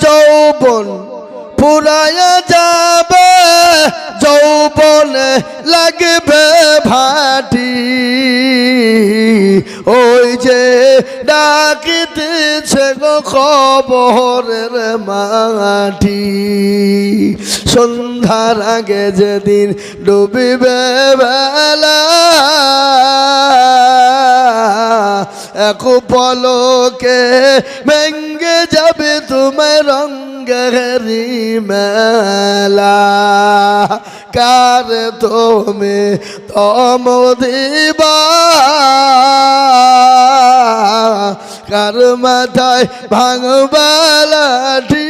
যৌবন ফুরায়া যাবে, যৌবনে লাগবে ভাটি। ওই যে ডাকিতেছে গো কবরের মাটি। সন্ধ্যার আগে যেদিন ডুবিবে বেলা, এক পলকে ভেঙ্গে যাবে তোমার রঙ্গেরি মেলা। কার তুমি তম দিবা, কার মাথায় ভাঙবা লাঠি।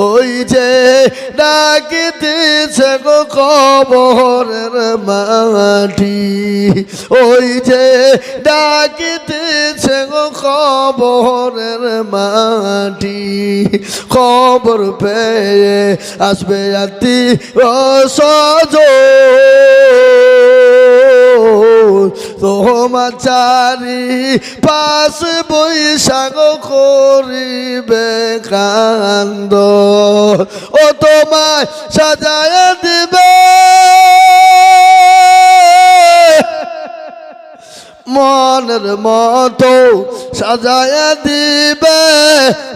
ওই যে ডাকিতেছে গো কবরের মাটি, ওই যে ডাকিতেছে গো কবরের মাটি। খবর পেয়ে আসবে আতি ও সজন, তোমার চারি পাশ বৈশাখ করিবে কান্দ। ও তোমায় সাজায় দিবে মনের মতো, সাজায় দিবে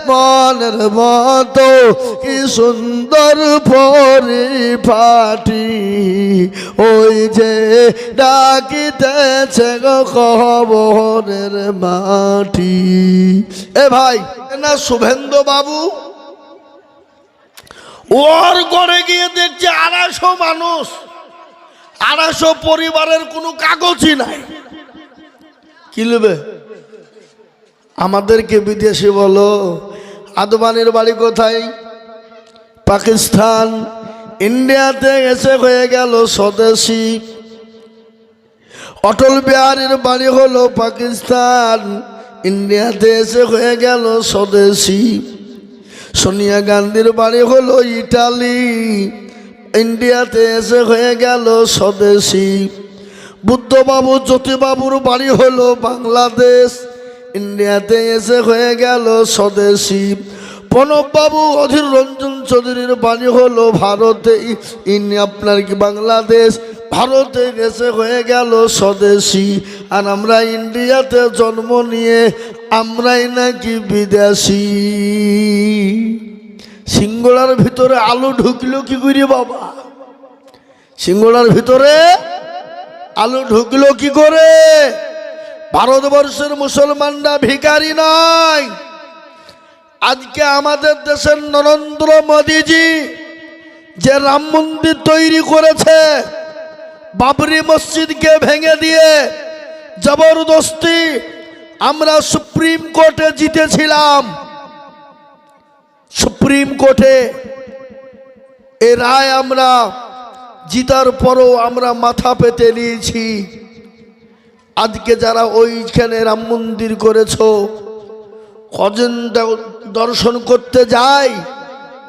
মনের মতো। কি সুন্দর পরিপাটি, ওই যে ডাকিতেছে গো কবরের মাটি। এ ভাই না শুভেন্দু বাবু, ওর ঘরে গিয়ে দেখছে 250 মানুষ, 250 পরিবারের কোনো কাগজই নাই। কি নেবে? আমাদেরকে বিদেশে বলো। আদবানির বাড়ি কোথায়? পাকিস্তান। ইন্ডিয়াতে এসে হয়ে গেল স্বদেশী। অটল বিহারীর বাড়ি হলো পাকিস্তান, ইন্ডিয়াতে এসে হয়ে গেল স্বদেশী। সোনিয়া গান্ধীর বাড়ি হলো ইটালি, ইন্ডিয়াতে এসে হয়ে গেল স্বদেশী। বুদ্ধবাবু জ্যোতিবাবুর বাড়ি হলো বাংলাদেশ, ইন্ডিয়াতে এসে হয়ে গেল স্বদেশী। প্রণববাবু অধীর রঞ্জন চৌধুরীর বাড়ি হলো ভারতে, আপনার কি বাংলাদেশ, ভারতে এসে হয়ে গেল স্বদেশী। আর আমরা ইন্ডিয়াতে জন্ম নিয়ে আমরাই নাকি বিদেশি। সিঙ্গড়ার ভিতরে আলু ঢুকলো কি করে বাবা? সিঙ্গড়ার ভিতরে আলু ঢুকলো কি করে? ভারতবর্ষের মুসলমানরা ভিখারি নয়। আজকে আমাদের দেশের নরেন্দ্র মোদীজি যে রাম মন্দির তৈরি করেছে, বাবরি মসজিদকে ভেঙে দিয়ে জবরদস্তি আমরা সুপ্রিম কোর্টে জিতেছিলাম। সুপ্রিম কোর্টে এ রায় আমরা জিতার পরও আমরা মাথা পেতে নিয়েছি। আজকে যারা ওইখানে রাম মন্দির করেছো, কজন দর্শন করতে যায়,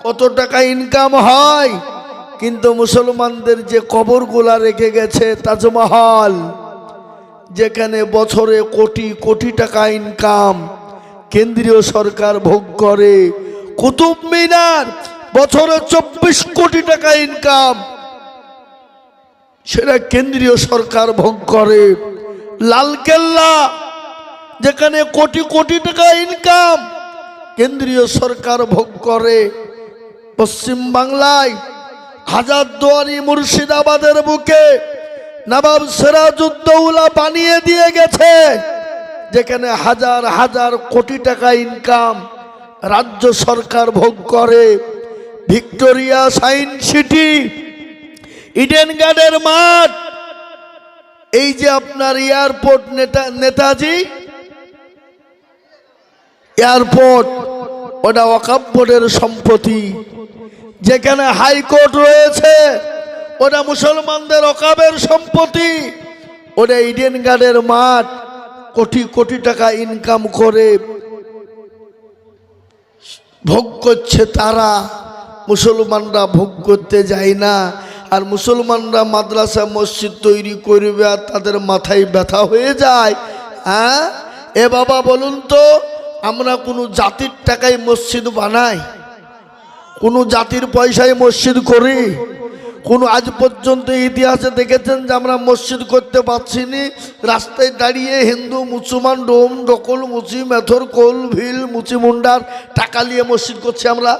কত টাকা ইনকাম হয়, কিন্তু মুসলমানদের যে কবরগুলা রেখে গেছে তাজমহল, যেখানে বছরে কোটি কোটি টাকা ইনকাম, কেন্দ্রীয় সরকার ভোগ করে। কুতুব মিনার বছরে 24 কোটি টাকা ইনকাম, সেটা কেন্দ্রীয় সরকার ভোগ করে। লালকেল্লা যেখানে কোটি কোটি টাকা ইনকাম, কেন্দ্রীয় সরকার ভোগ করে। পশ্চিম বাংলায় হাজারদুয়ারি মুর্শিদাবাদের বুকে নবাব সিরাজউদ্দৌলা বানিয়ে দিয়ে গেছে, যেখানে হাজার হাজার কোটি টাকা ইনকাম, রাজ্য সরকার ভোগ করে। ভিক্টোরিয়া সায়েন্স সিটি, ইডেন গার্ডের মাঠ, এই যে আপনার এয়ারপোর্ট, নেতাজি এয়ারপোর্ট, ওটা ওয়াকফ বোর্ডের সম্পত্তি। যেখানে হাইকোর্ট রয়েছে, ওটা মুসলমানদের ওয়াকফের সম্পত্তি। ওটা ইডেন গার্ডের মাঠ, কোটি কোটি টাকা ইনকাম করে ভোগ করছে তারা। মুসলমানরা ভোগ করতে যায় না। আর মুসলমানরা মাদ্রাসা মসজিদ তৈরি করবে আর তাদের মাথায় ব্যথা হয়ে যায়। হ্যাঁ, এ বাবা বলুন তো, আমরা কোনো জাতির টাকায় মসজিদ বানাই? কোনো জাতির পয়সায় মসজিদ করি? কোন আজ পর্যন্ত ইতিহাসে দেখেছেন যে আমরা মসজিদ করতে পারছি নি? রাস্তায় দাঁড়িয়ে হিন্দু মুসলমান ডোম ডকল মুচি মেথর কোল ভিল মুচি মুন্ডার টাকা নিয়ে মসজিদ করছি আমরা?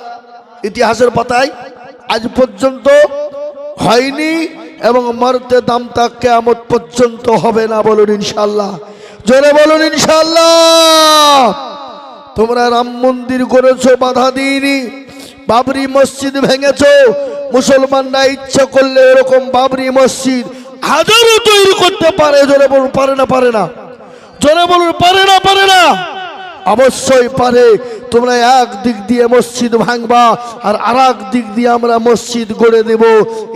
ইতিহাসের পাতায় আজ পর্যন্ত হয়নি, এবং মরতে দাম তা কিয়ামত পর্যন্ত হবে না। বলুন ইনশাআল্লাহ, জোরে বলুন ইনশাআল্লাহ। তোমরা রাম মন্দির করেছো, বাধা দিইনি। বাবরি মসজিদ ভেঙেছো, মুসলমানরা ইচ্ছা করলে এরকম বাবরি মসজিদ হাজারো তৈরি করতে পারে। জোরে বলুন পারে না? পারে না? জোরে বলুন পারে না? পারে না? অবশ্যই পারে। তোমরা এক দিক দিয়ে মসজিদ ভাঙবা আর আরেক দিক দিয়ে আমরা মসজিদ গড়ে দেব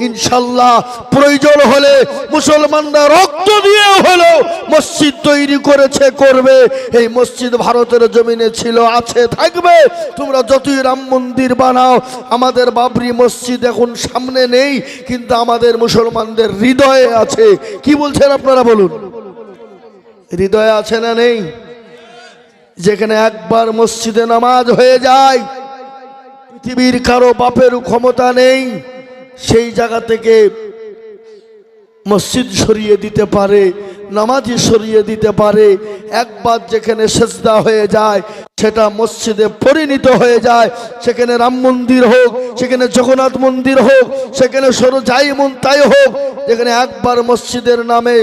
ইনশাল্লাহ। প্রয়োজন হলে মুসলমানরা রক্ত দিয়ে হলো মসজিদ তৈরি করেছে, করবে। এই মসজিদ ভারতের জমিনে ছিল, আছে, থাকবে। তোমরা যতই রাম মন্দির বানাও, আমাদের বাবরি মসজিদ এখন সামনে নেই, কিন্তু আমাদের মুসলমানদের হৃদয়ে আছে। কি বলছেন আপনারা বলুন? হৃদয়ে আছে না নেই? যেখানে একবার মসজিদে নামাজ হয়ে যায়, পৃথিবীর কারো বাপের ক্ষমতা নেই সেই জায়গা থেকে মসজিদ সরিয়ে দিতে পারে, নামাজি সরিয়ে দিতে পারে। একবার যেখানে সেজদা হয়ে যায় সেটা মসজিদে পরিণত হয়ে যায়। সেখানে রাম মন্দির হোক, সেখানে জগন্নাথ মন্দির হোক, সেখানে সরো যাই মন তাই হোক, যেখানে একবার মসজিদের নামে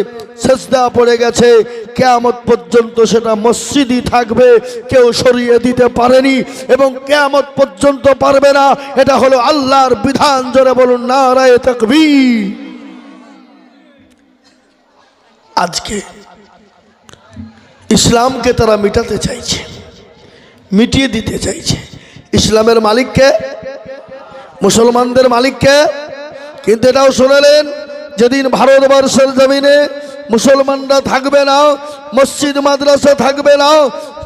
সেজদা পড়ে গেছে, কিয়ামত পর্যন্ত সেটা মসজিদই থাকবে, কেউ সরিয়ে দিতে পারেনি এবং কিয়ামত পর্যন্ত পারবে না। এটা হলো আল্লাহর বিধান। জোরে বলুন নারায়ে তাকবীর। আজকে ইসলামকে তারা মিটাতে চাইছে, মিটিয়ে দিতে চাইছে। ইসলামের মালিককে, মুসলমানদের মালিককে। কিন্তু এটাও শুনলেন, যেদিন ভারতবর্ষের জমিনে মুসলমানরা থাকবে না, মসজিদ মাদ্রাসা থাকবে না,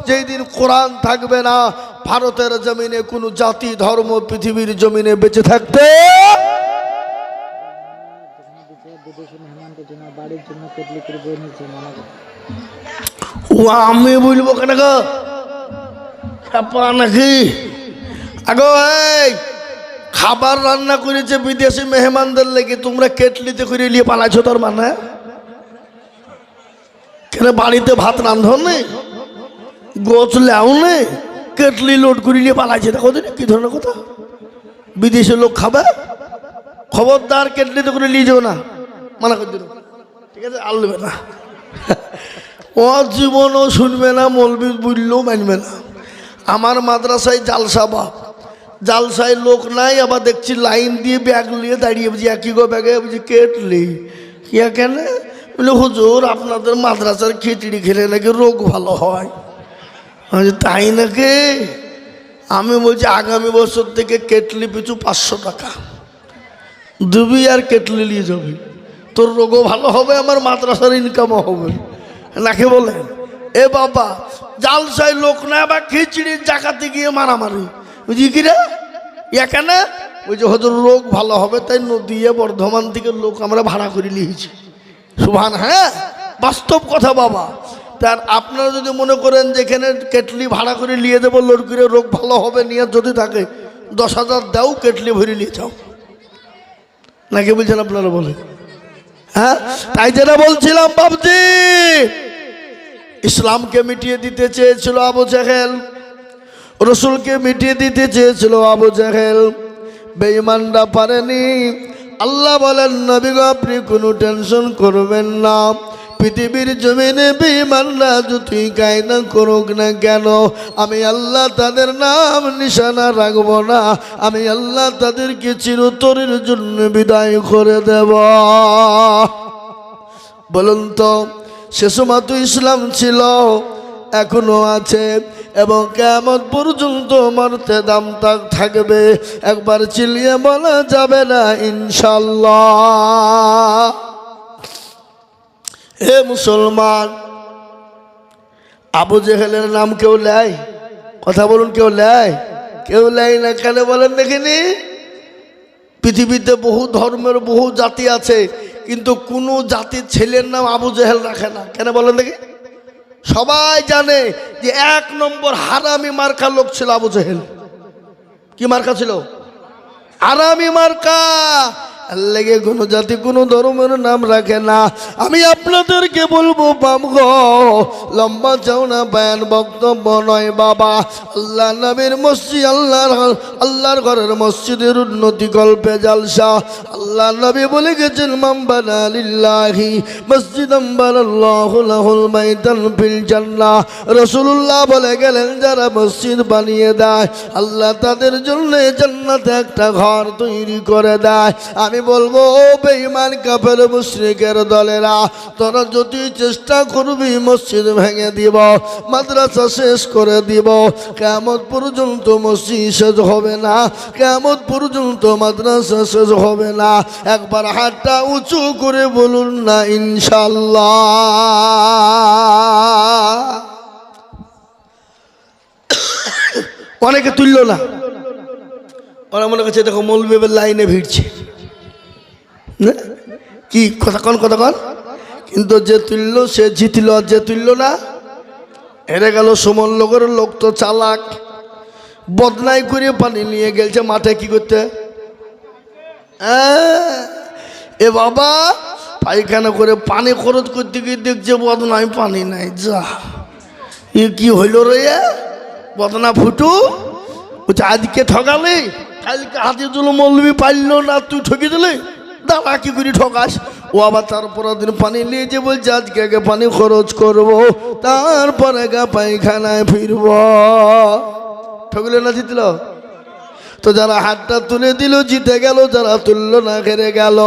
যেই দিন কোরআন থাকবে না, ভারতের জমিনে কোনো জাতি ধর্ম পৃথিবীর জমিনে বেঁচে থাকতে আমি বলবো কেন গো নাকি? আগো এই খাবার রান্না করেছে বিদেশি মেহমানদের লেগে, তোমরা কেটলিতে করে নিয়ে পালাইছো। তার মানে কেন বাড়িতে ভাত রান্ধন নেই, গোছ লেও নেই, কেটলি লোড করে নিয়ে পালাইছে? দেখো কি ধরনের কথা! বিদেশি লোক খাবে, খবরদার কেটলিতে করে নিয়ে যাও না, মানা করে দিল। ঠিক আছে, আর নেবে না। ও জীবনও শুনবে না, মৌলবি বললেও মানবে না। আমার মাদ্রাসায় জালসা বাপ, জালসায় লোক নাই, আবার দেখছি লাইন দিয়ে ব্যাগ নিয়ে দাঁড়িয়ে বুঝি একই গো ব্যাগে বুঝি কেটলি। ইয়া কেন? বলে হুজুর আপনাদের মাদ্রাসার খিচড়ি খেলে নাকি রোগ ভালো হয়। তাই নাকি? আমি বলছি আগামী বছর থেকে কেটলি পিছু 500 টাকা দিবি আর কেটলি নিয়ে যাবি, তোর রোগও ভালো হবে, আমার মাদ্রাসার ইনকামও হবে। নাকি বলেন? এ বাবা, জালসায় লোক না, বা খিচড়ির জাকাতে গিয়ে মারামারি বুঝি কি রে? এখানে ওই যে হয়তো রোগ ভালো হবে তাই নদিয়া বর্ধমান থেকে লোক আমরা ভাড়া করে নিয়েছি। সুবহান। হ্যাঁ, বাস্তব কথা বাবা। তার আপনারা যদি মনে করেন যে এখানে কেটলি ভাড়া করে নিয়ে দেবো, লোড করে রোগ ভালো হবে, নিয়ে যদি থাকে 10,000 দাও, কেটলি ভরে নিয়ে যাও। নাকি বলছেন আপনারা? বলে হ্যাঁ। তাই যেটা বলছিলাম বাবজি, ইসলামকে মিটিয়ে দিতে চেয়েছিল আবু জেহেল, রসুলকে মিটিয়ে দিতে চেয়েছিল আবু জেহেল, বেঈমানরা পারেনি। আল্লাহ বলেন নবী গো আপনি কোনো টেনশন করবেন না, পৃথিবীর জমিনে বেঈমানরা যতই কায়দা করুক না কেন, আমি আল্লাহ তাদের নাম নিশানা রাখব না, আমি আল্লাহ তাদেরকে চিরতরের জন্য বিদায় করে দেব। বলুন তো, সে সময় তো ইসলাম ছিল, এখনো আছে, এবং কিয়ামত পর্যন্ত মরতে দাম থাকবে। একবার চিল্লিয়ে বলা যাবে না ইনশাল্লাহ? হে মুসলমান, আবু জেহেলের নাম কেউ নেয়? কথা বলুন, কেউ নেয়? কেউ নেয় না। কেন বলেন দেখিনি? পৃথিবীতে বহু ধর্মের বহু জাতি আছে, কিন্তু কোনো জাতির ছেলের নাম আবু জেহেল রাখে না। কেন বলেন দেখি? সবাই জানে যে 1 নম্বর হারামি মার্কা লোক ছিল আবু জেহেল। কি মার্কা ছিল? হারামি মার্কা। লেগে কোনো জাতি কোনো ধর্মের নাম রাখে না। আমি আপনাদেরকে বলবো বাবগো, লম্বা চওড়া বয়ান বক্তব্য নয় বাবা। আল্লাহ নবীর মসজিদ, আল্লাহর ঘরের মসজিদের উন্নতি গল্পে জালসা। আল্লাহ নবী বলে গেছেন, মান বানা লিল্লাহি মসজিদান বানাল্লাহু লাহুল বাইতান ফিল জান্নাহ। রাসূলুল্লাহ বলে গেলেন, যারা মসজিদ বানিয়ে দেয় আল্লাহ তাদের জন্য জান্নাতে একটা ঘর তৈরি করে দেয়। আমি বলবো, ও বেঈমান কাফের মুশরিকের দলেরা, তোরা যদি চেষ্টা করবি মসজিদ ভেঙে দিব, মাদ্রাসা শেষ করে দিব, কিয়ামত পর্যন্ত মসজিদ শেষ হবে না, কিয়ামত পর্যন্ত মাদ্রাসা শেষ হবে না। একবার হাতটা উঁচু করে বলুন না ইনশাআল্লাহ। অনেকে তুলল না, ওরা মনে করছে দেখো মৌলবীদের লাইনে ভিড়ছে। কি কথা কন, কথা কন। কিন্তু যে তুললো সে জিতল, আর যে তুললো না হেরে গেল। সুমন লোকের লোক তো চালাক, বদনাই করে পানি নিয়ে গেছে মাঠে। কি করতে? এ বাবা, পায়খানা করে পানি খরচ করতে গিয়ে দেখছে বদনাই পানি নাই। যা, এ কি হইল রে? বদনা ফুটু বলছে, আজকে ঠকালি, কালকে হাতিজুল মৌলবী পাইল না, তুই ঠকে দিলি। দাঁড়া, কি করে ঠকাস? ও আবার তারপর দিন পানি নিয়ে যে বলছে আজকে আগে পানি খরচ করবো, তারপরে গা পায়খানায় ফিরব। ঠকলে না জিতল? তো যারা হাতটা তুলে দিল জিতে গেল, যারা তুললো না হেরে গেল।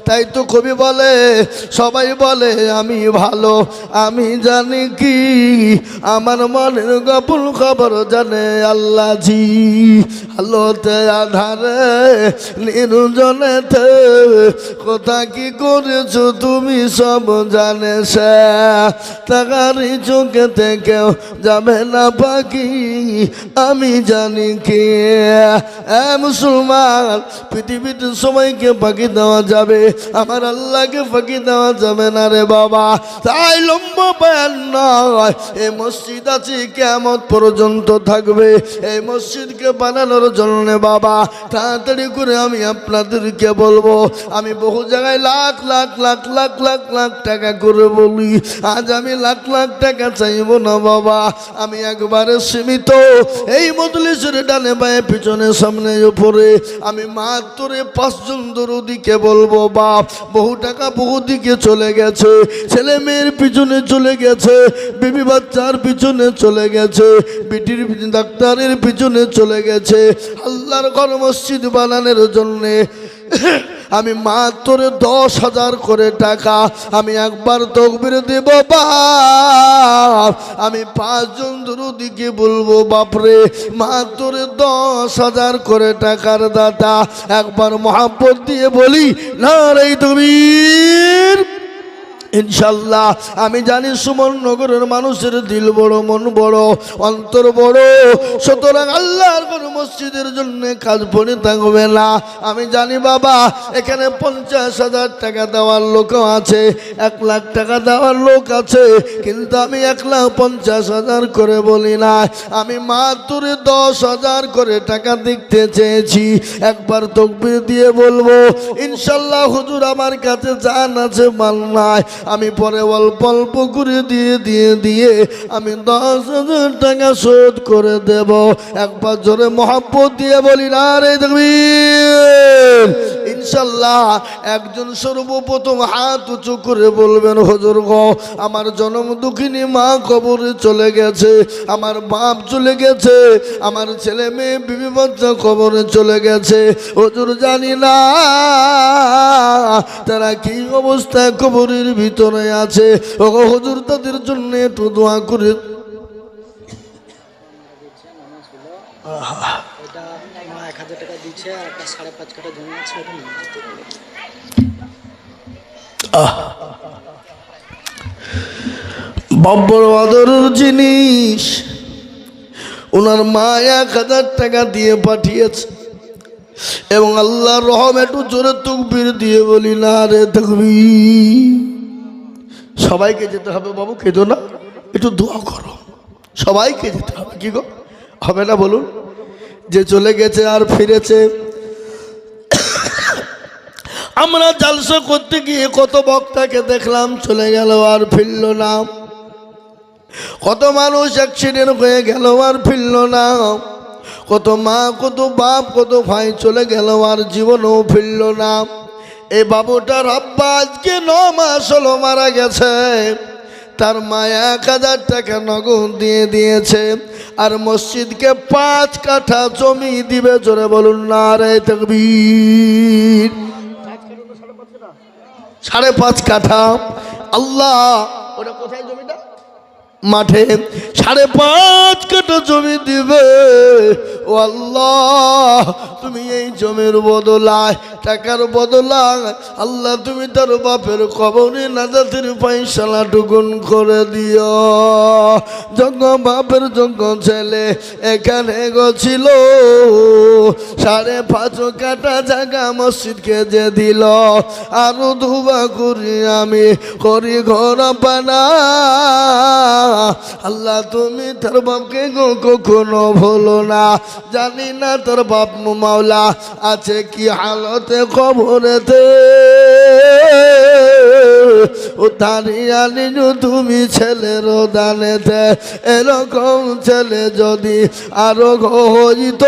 তাই তো কবি বলে, সবাই বলে আমি ভালো, আমি জানি কি আমার মনের গোপন খবর জানে আল্লাহ জি। আলোতে আধারে নির্জনেতে কথা কি করেছো তুমি সব জানে সে। তাকারি চোখেতে কেউ যাবে না পাখি, আমি জানি কি। মুসলমান, পৃথিবীতে সবাইকে ফাঁকি দেওয়া যাবে, আমার আল্লাহকে ফাঁকি দেওয়া যাবে না রে বাবা। তাই লম্বা বয়ান নয়, এই মসজিদ আছে কিয়ামত পর্যন্ত থাকবে। এই মসজিদকে বানানোর জন্য বাবা তাড়াতাড়ি করে আমি আপনাদেরকে বলবো, আমি বহু জায়গায় লাখ লাখ লাখ লাখ লাখ লাখ টাকা করে বলি, আজ আমি লাখ লাখ টাকা চাইবো না বাবা। আমি একবারে সীমিত এই মজলিসের ডানে বায়ে পিছনে সামনে উপরে আমি মাত্র 5 জন দরদিকে বলবো, বাপ বহু টাকা বহু দিকে চলে গেছে, ছেলে মেয়ের পিছনে চলে গেছে, বিবি বাচ্চার পিছনে চলে গেছে, বিটির ডাক্তারের পিছনে চলে গেছে, আল্লাহর ঘর মসজিদ বানানোর জন্যে আমি মাত্র 10,000 করে টাকা আমি একবার তকবীর দেব বাপ। আমি 5 জন দরদিকে বলবো, বাপরে মাত্র 10,000 করে টাকার দাতা, একবার মহব্বত দিয়ে বলি নারে তাকবীর। ইনশাল্লাহ আমি জানি সুমননগরের মানুষের দিল বড়, মন বড়, অন্তর বড়, সুতরাং আল্লাহর কোন মসজিদের জন্য কাজ পড়ে থাকবে না। আমি জানি বাবা এখানে 50,000 টাকা দেওয়ার লোক আছে, 1 লাখ টাকা দেওয়ার লোক আছে, কিন্তু আমি 1,50,000 করে বলি না, আমি মাত্র 10,000 করে টাকা দেখতে চেয়েছি। একবার তাকবীর দিয়ে বলবো ইনশাল্লাহ হুজুর আমার কাছে জান আছে মাল নাই, আমি পরে অল্প অল্প করে দিয়ে আমি 10,000 টাকা শোধ করে দেব। একবার জোরে মহব্বত দিয়ে বলি না রে তাকবীর। ইনশাল্লাহ একজন সর্বপ্রথম হাত উঁচু করে বলবেন, হুজুর গো আমার জনম দুঃখিনী মা কবরে চলে গেছে, আমার বাপ চলে গেছে, আমার ছেলে মেয়ে বিবি বাচ্চা কবরে চলে গেছে, হুজুর জানি না তারা কি অবস্থায় কবরের ভিতরে আছে, ও হুজুর তাদের জন্য একটু দোয়া করে। বড় আদরের জিনিস, ওনার মা 1,000 টাকা দিয়ে পাঠিয়েছে, এবং আল্লাহর রহম একটু জোরে তাকবীর দিয়ে বলি না রে তাকবীর। সবাইকে যেতে হবে বাবু, খেতো না, একটু দোয়া করো, সবাইকে যেতে হবে। কি গো, হবে না বলুন? যে চলে গেছে আর ফিরেছে। আমরা জালসা করতে গিয়ে কত বক্তাকে দেখলাম চলে গেল আর ফিরল না, কত মানুষ অ্যাক্সিডেন্ট হয়ে গেল আর ফিরল না, কত মা কত বাপ কত ভাই চলে গেল আর জীবনও ফিরল না। এই বাবুটার আব্বা আজকে 9 মাস হলো মারা গেছে, তার মা 1000 টাকা নগদ দিয়ে দিয়েছে, আর মসজিদকে 5 কাঠা জমি দিবে। জোরে বলুন নারে তাকবীর। 5.5 কাঠা। আল্লাহ, ওটা কোথায় জমিটা? মাঠে 5.5 কাঠা জমি দিবে। ও আল্লাহ, তুমি এই জমির বদলায়, টাকার বদলায় আল্লাহ তুমি তার বাপের কবরে নাজাতের ফয়সালা টুকুন করে দিও। যোগ্য বাপের যোগ্য ছেলে এখানে গছিল, 5.5 কাঠা জায়গা মসজিদকে যে দিল। আরো দুবা করি আমি করি ঘর পানা। আল্লাহ তুমি তার বাপকে কখনো ভুলো না। জানি না তোর বাপ মাওলা আছে কি হালতে কবরেতে, ও দাঁড়িয়ে তুমি ছেলের দানেতে। এরকম ছেলে যদি আরো হইত,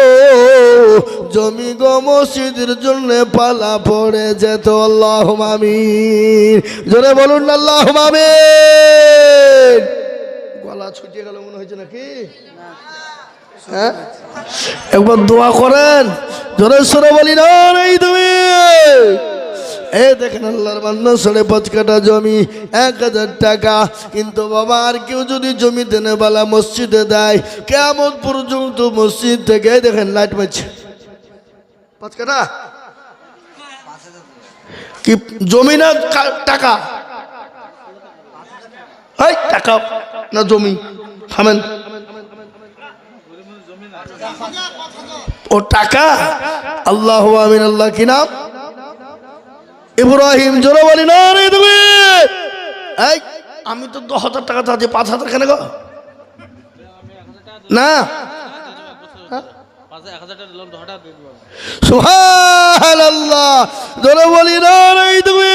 জমি গো মসজিদের জন্য পালা পড়ে যেত। আল্লাহুম্মা আমিন। জোরে বলুন না আল্লাহুম্মা আমিন। গলা ছুটিয়ে গেল মনে হয়েছে নাকি? হ্যাঁ, একবার দোয়া করেন, জোরে সরে বলি না এই তুমি। এই দেখেন আল্লাহর বান্দা 5.5 কাঠা জমি 1000 টাকা। কিন্তু বাবা আর কেউ যদি জমি দেনে বালা মসজিদে দেয়, কিয়ামত পর্যন্ত মসজিদ থেকে দেখেন লাইট মারছে। 5 কাঠা কি জমি না টাকা? এই টাকা না জমি? থামেন, ও টাকা। আল্লাহু আমিন। আল্লাহ কি নাম? ইব্রাহিম। জোরে বলি না রে তুমি। এই আমি তো 10,000 টাকা চাচ্ছি, 5,000 কেন গো? না, সুবহানাল্লাহ। জোরে বলি না রে তুমি।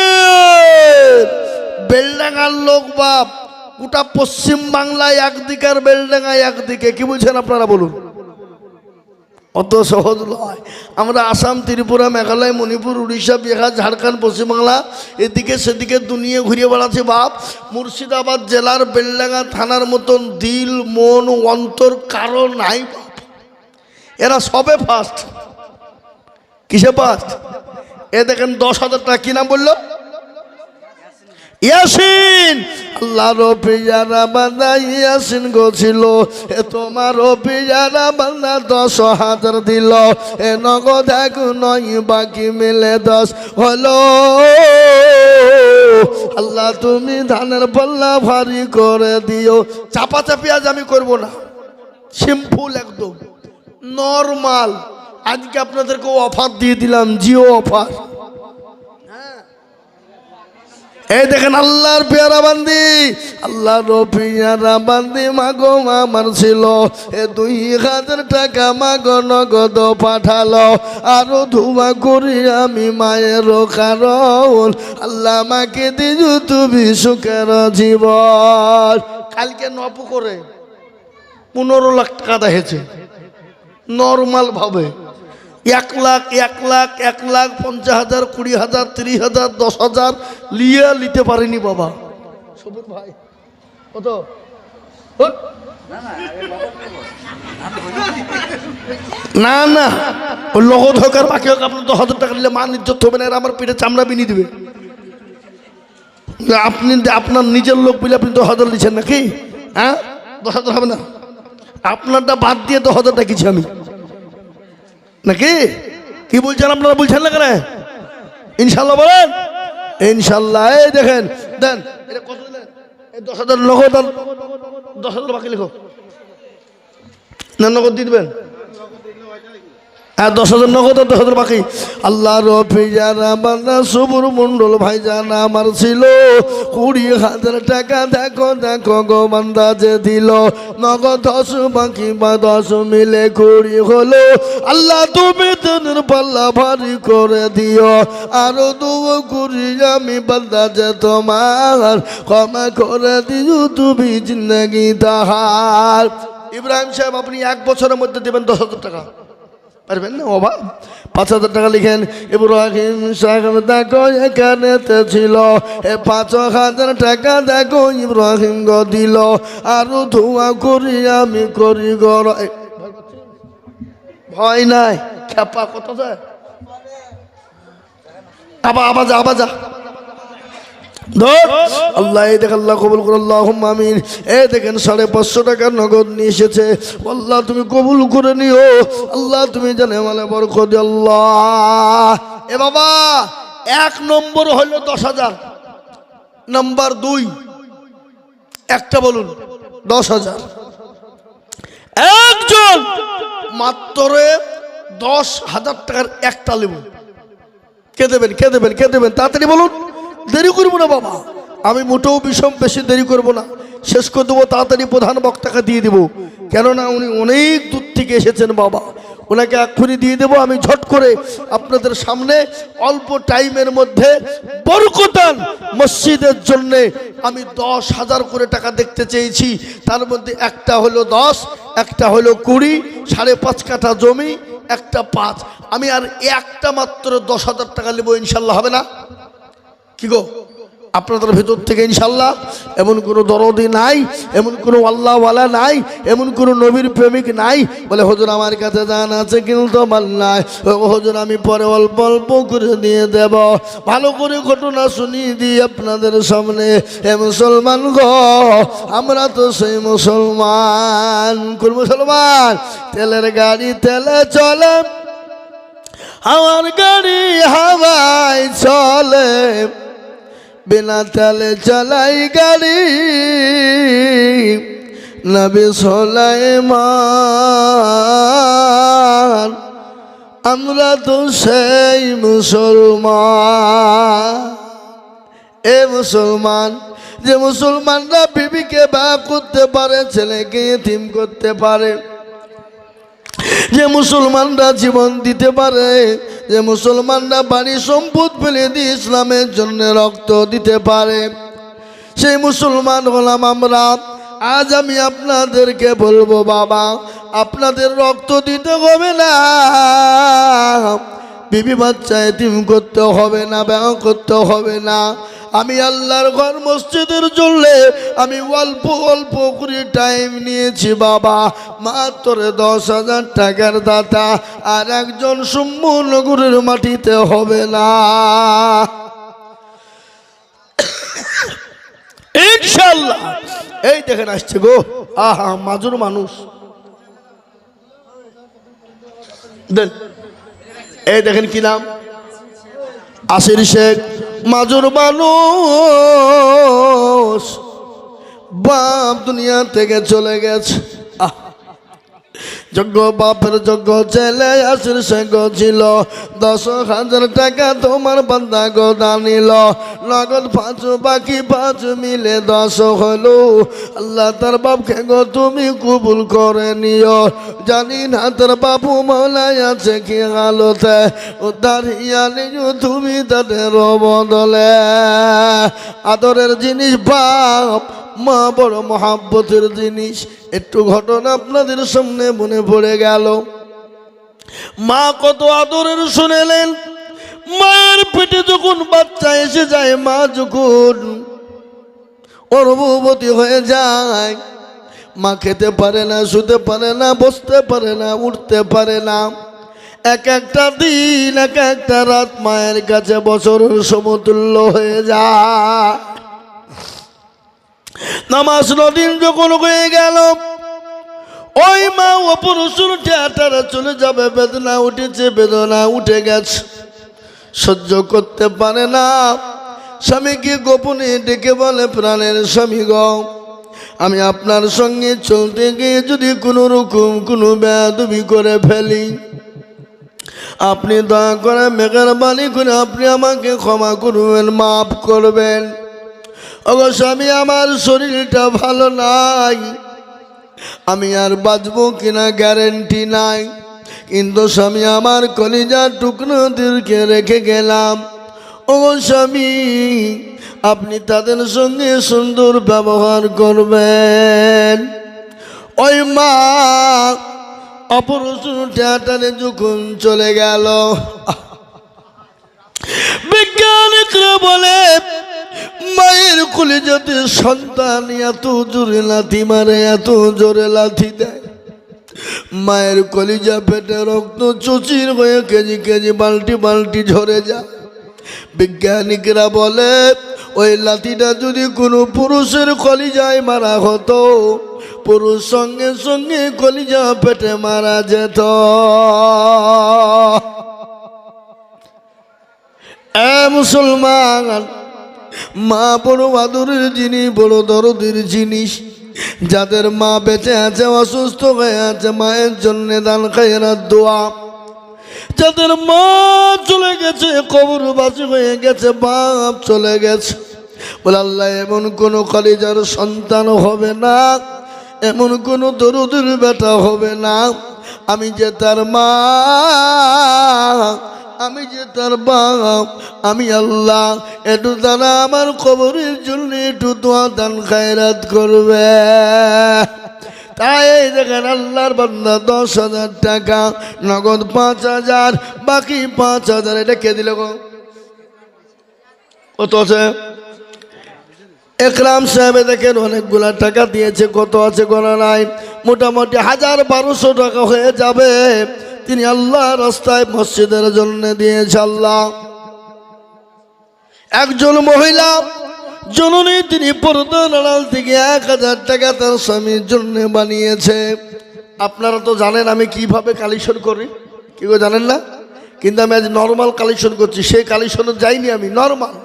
বেলডাঙ্গার লোক বাপ, গোটা পশ্চিম বাংলায় একদিকে আর বেলডাঙ্গায় একদিকে। কি বলছেন আপনারা বলুন? অত সহজ নয়। আমরা আসাম, ত্রিপুরা, মেঘালয়, মণিপুর, উড়িষ্যা, বিহার, ঝাড়খণ্ড, পশ্চিমবাংলা এদিকে সেদিকে দুনিয়া ঘুরিয়ে বেড়াচ্ছে বাপ। মুর্শিদাবাদ জেলার বেলডাঙ্গা থানার মতন দিল মন অন্তর কারো নাই বাপ। এরা সবে ফার্স্ট। কিসে ফার্স্ট? এ দেখেন 10,000 টাকা। কি নাম বললো? ইয়াসিন। আল্লাহর পিয়ারা বান্দা ইয়াসিন গছিল, এ তোমার পিয়ারা বান্দা 10,000 দিল। এ নগদ 1 নয় বাকি মিলে 10 হলো। আল্লাহ তুমি ধানের পাল্লা ভারী করে দিও। চাপাচাপি আজ আমি করবো না, সিম্পল একদম নরমাল। আজকে আপনাদেরকে অফার দিয়ে দিলাম, জিও অফার। এই দেখেন আল্লাহর পেয়ারা বান্দি, আল্লাহর পেয়ারা বান্দি মাগো আমার ছিল, এ 2,000 টাকা মাগো নগদ পাঠালো। আরো ধুমা করি আমি মায়ের কারণ, আল্লাহ মাকে দিজু তুমি সুখের জীবন। কালকে নপুকুরে 15 লাখ টাকা দেখেছে নর্মাল ভাবে। 1 লাখ 50,000 20,000 30,000 10,000 নিতে পারেনি বাবা। সবুজ ভাই কত? না না, ও লগত হোক আর বাকি হোক, আপনার 10,000 টাকা নিলে মান ইজ্জত হবে না, আমার পেটে চামড়া বিনি দিবে। আপনি আপনার নিজের লোক বলে আপনি 10,000 দিচ্ছেন নাকি? হ্যাঁ, 10,000 হবে না। আপনারটা বাদ দিয়ে 10,000 টাকিছি আমি নাকি? কি বলছেন আপনারা? বলছেন না কেন? ইনশাল্লাহ বলেন ইনশাল্লাহ। এই দেখেন দেন, এটা কত দিলেন? এই 10,000 নগদ, 10,000 বাকি লিখো না, নগদ দিয়ে দেবেন। হ্যাঁ 10,000 নগদ, 10,000 বাকি। আল্লাহ রফিজানা বান্দা সবুর মন্ডল ভাইজান আমার ছিল 20,000 টাকা। দেখো দেখো গো বান্দা যে দিল নগদ 10 বাকি বা 10 মিলে 20 হলো। আল্লাহ তুমি তোর পাল্লা ভারী করে দিও, আরো দুও করি আমি বান্দা যে তোমার ক্ষমা করে দিও তুমি জিন্দগি তাহার। ইব্রাহিম সাহেব আপনি 1 বছরের মধ্যে দেবেন 10,000 টাকা, পারবেন না বাবা? 5,000 টাকা লিখেন। ইব্রাহিম সাহেব দেখো এখানেতে ছিল 5,000 টাকা, দেখো ইব্রাহিম গো দিল, আরো ধোয়া করি আমি করি গর। ভয় নাই, খেপা কত যায় আবাজা আল্লাহ এই দেখেন, আল্লাহ কবুল করে, আল্লাহুম্মা আমিন। এই দেখেন 550 টাকা নগদ নিয়ে এসেছে। আল্লাহ তুমি কবুল করে নিও, আল্লাহ তুমি জানে মানে বরকত দিও আল্লাহ। এ বাবা 1 নম্বর হলো 10,000, নাম্বার 2 একটা বলুন 10,000। একজন মাত্র 10,000 টাকার একটা লেবু কে দেবেন? কে দেবেন? কে দেবেন? তাড়াতাড়ি বলুন, দেরি করবো না বাবা, আমি মোটেও বিষম বেশি দেরি করব না, শেষ করে দেবো তাড়াতাড়ি। প্রধান বক্তাকে দিয়ে দেবো, কেননা উনি অনেক দূর থেকে এসেছেন বাবা, ওনাকে এক্ষুনি দিয়ে দেবো আমি ঝট করে আপনাদের সামনে। অল্প টাইমের মধ্যে বরকতান মসজিদের জন্য আমি 10,000 করে টাকা দেখতে চেয়েছি। তার মধ্যে একটা হলো 10, একটা হলো 20, 5.5 কাঠা জমি, একটা 5। আমি আর একটা মাত্র 10,000 টাকা নেব, ইনশাল্লাহ হবে না? কি গো আপনাদের ভেতর থেকে ইনশাল্লাহ এমন কোনো দরদি নাই, এমন কোনো আল্লাহওয়ালা নাই, এমন কোনো নবীর প্রেমিক নাই বলে হুজুর আমার কাছে জান আছে কিন্তু মাল নাই, হুজুর আমি পরে অল্প অল্প করে দিয়ে দেব। ভালো করে ঘটনা শুনিয়ে দিই আপনাদের সামনে। এ মুসলমান গো, আমরা তো সেই মুসলমান। কোন মুসলমান? তেলের গাড়ি তেলে চলে, আমার গাড়ি হাওয়ায় চলে, বিনা তেলে চালাই গাড়ি নবী সুলাইমান। আমরা তো সেই মুসলমান। এ মুসলমান, যে মুসলমানরা বিবিকে বিয়ে করতে পারে, ছেলেকে ইতিম করতে পারে, যে মুসলমানরা জীবন দিতে পারে, যে মুসলমানরা বাড়ি সম্পদ ফেলে দিয়ে ইসলামের জন্য রক্ত দিতে পারে, সেই মুসলমান হলাম আমরা। আজ আমি আপনাদেরকে বলবো বাবা, আপনাদের রক্ত দিতে হবে না, বিবি বাচ্চা এতিম করতে হবে না, বিয়ে করতে হবে না। আমি আল্লাহর ঘর মসজিদের জন্য আমি অল্প অল্প করে টাইম নিয়েছি বাবা, মাত্র 10,000 টাকার দাতা, আর একজন সুম্মনগরের মাটিতে হবে না ইনশাআল্লাহ। এই দেখেন আসছে গো, আহা মাজুর মানুষ দেন। এই দেখেন কি নাম? আসির শেখ, মাজুর মানুষ, বাপ দুনিয়া থেকে চলে গেছে। যোগ্য বাপের যোগ্য ছেলে আসির শেখ ছিল। 10,000 টাকা তোমার বান্দা গো দানিল, নগদ 5 বাকি 5 মিলে 10 হলো। আল্লাহ তার বাপকে গো তুমি কবুল করে নিও। জানি না তার বাপু মাওলায় আছে কি হালতে, উদ্ধার ইয়ানি তুমি তাদের বদলে। আদরের জিনিস বাপ, মা বড় মহাব্বতের জিনিস। একটু ঘটনা আপনাদের সামনে মনে পড়ে গেল। মা কত আদরের শুনেলেন। মায়ের পেটে যখন বাচ্চা এসে যায়, মা যখন গর্ভবতী হয়ে যায়, মা খেতে পারে না, শুতে পারে না, বসতে পারে না, উঠতে পারে না। এক একটা দিন, এক একটা রাত মায়ের কাছে বছরের সমতুল্য হয়ে যায়। নামাজ দিন যখন হয়ে গেল, ওই মা অপারেশন থিয়েটারে চলে যাবে, বেদনা উঠেছে, বেদনা উঠে গেছে, সহ্য করতে পারে না। স্বামীকে গোপনে ডেকে বলে, প্রাণের স্বামী গো, আমি আপনার সঙ্গে চলতে গিয়ে যদি কোনো রকম কোনো বেয়াদবি করে ফেলি, আপনি দয়া করে মেহেরবানি করে আপনি আমাকে ক্ষমা করবেন, মাফ করবেন। ওগো স্বামী, আমার শরীরটা ভালো নাই, আমি আর বাঁচবো কিনা গ্যারেন্টি নাই, কিন্তু স্বামী আমার কলিজার টুকরোদেরকে রেখে গেলাম। ওগো স্বামী, আপনি তাদের সঙ্গে সুন্দর ব্যবহার করবেন। ওই মা অপারেশন থিয়েটারে যখন চলে গেল, বিজ্ঞানিকরা বলে মায়ের কলিজাতে সন্তান এত জোরে লাথি মারে, এত জোরে লাথি দেয়, মায়ের কলিজা পেটে রক্ত চচির হয়ে কেজি কেজি বালতি বালতি ঝরে যায়। বিজ্ঞানিকরা বলে ওই লাথিটা যদি কোনো পুরুষের কলিজায় মারা হতো, পুরুষ সঙ্গে সঙ্গে কলিজা পেটে মারা যেত। মুসলমান, মা বড় আদরের জিনিস, বড় দরদের জিনিস। যাদের মা বেঁচে আছে, অসুস্থ হয়ে আছে, মায়ের জন্য দান খায়রাত দোয়া। যাদের মা চলে গেছে, কবরবাসী হয়ে গেছে, বাপ চলে গেছে, বলে আল্লাহ এমন কোন কলিজার সন্তান হবে না, এমন কোন দরদের বেটা হবে না, আমি যে তার মা, আমি যে তার বাপ, আমি আল্লাহ একটু তারা আমার কবরের জন্য একটু দোয়া দান খায়রাত করবে। তাই দেখেন আল্লাহর বান্দা 10,000 টাকা নগদ, 5,000 বাকি 5,000 এটা কে দিল গো? কত আছে? একরাম সাহেব দেখেন অনেকগুলা টাকা দিয়েছে, কত আছে গোনা নাই, মোটামুটি 1,000-1,200 টাকা হয়ে যাবে। তিনি আল্লাহ রাস্তায় মসজিদের জন্য দিয়েছে। আল্লাহ একজন মহিলা জননী, তিনি পর্দার আড়াল থেকে 1,000 টাকা তার স্বামীর জন্য বানিয়েছে। আপনারা তো জানেন আমি কিভাবে কালেকশন করি, কি গো জানেন না? কিন্তু আমি আজ নর্মাল কালেকশন করছি, সেই কালেকশনে যাইনি আমি, নর্মাল,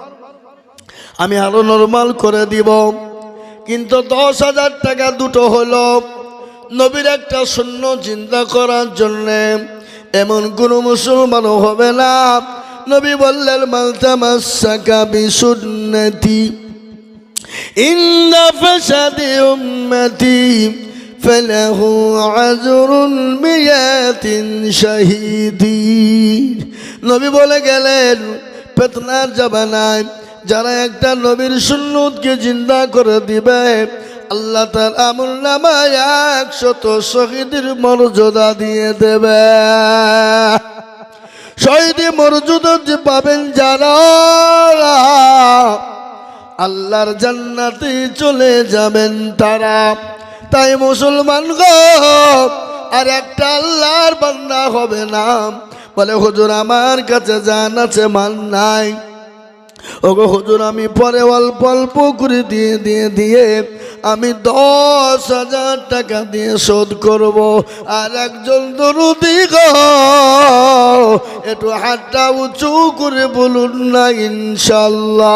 আমি আরো নর্মাল করে দিব। কিন্তু 10,000 টাকা দুটো হলো নবীর একটা শূন্য চিন্তা করার জন্যে। এমন কোনো মুসলমানও হবে না, নবী বললেন মান তামাসসাকা বিসুন্নতি ইন্না ফাসাদি উম্মতি ফালাহু আজরুন মিয়াতিন শাহীদিন। নবী বলে গেলেন ফিতনার জামানায় যারা একটা নবীর সুন্নতকে জিন্দা করে দিবে, আল্লাহ তার আমলনামায় 100 শহীদের মর্যাদা দিয়ে দেবে। শহীদের মর্যাদা যে পাবেন যারা, আল্লাহর জান্নাতে চলে যাবেন তারা। তাই মুসলমান গো, আর একটা আল্লাহর বান্দা হবে না বলে হুজুর আমার কাছে জান আছে মান নাই। ওগো হুজুর আমি পরে অল্প অল্প করে দিয়ে আমি 10,000 টাকা দিয়ে শোধ করব। আর একজন দরুদি গো, একটু হাতটা উঁচু করে বলুন না ইনশাল্লাহ।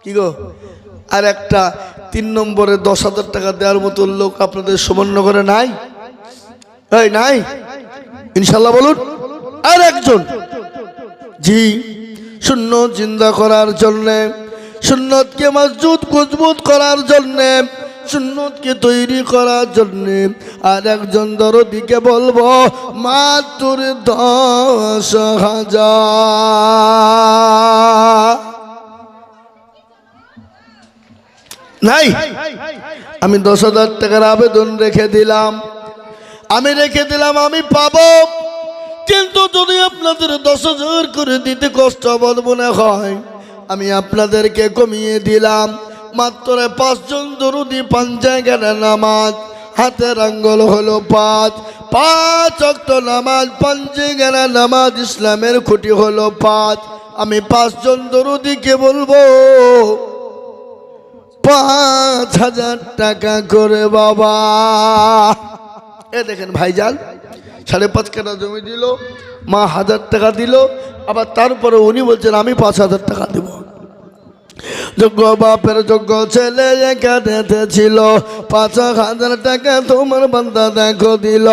কি গো, আর একটা 3 নম্বরে 10,000 টাকা দেওয়ার মতো লোক আপনাদের সুবর্ণনগরে নাই? এই নাই? ইনশাল্লাহ বলুন। আর একজন, জি, সুন্নত জিন্দা করার জন্যে, সুন্নতকে মজবুত করার জন্যে, সুন্নতকে তৈরি করার জন্যে আর একজন দরদিকে বলবো মাত্র 10,000 নাই। আমি 10,000 টাকার আবেদন রেখে দিলাম, আমি পাবো। কিন্তু যদি আপনাদের 10,000 করে দিতে কষ্ট বোধ মনে হয়, আমি আপনাদেরকে কমিয়ে দিলাম। মাত্র 5 জন দরুদি 5 জায়গার নামাজ, হাতের আঙ্গুল হলো 5 ওয়াক্ত নামাজ, 5 জায়গার নামাজ, ইসলামের খুঁটি হলো 5। আমি 5 জন দরুদিকে বলবো 5,000 টাকা করে বাবা। এ দেখেন ভাইজান 5.5 কাঠা জমি দিল, মা 1,000 টাকা দিল, আবার তারপরে উনি বলছেন আমি 5,000 টাকা দেব। যোগ্য বাপের যোগ্য ছেলে এখানেতে ছিল, ৫,০০০ টাকা তোমার বান্দা দেখো দিল।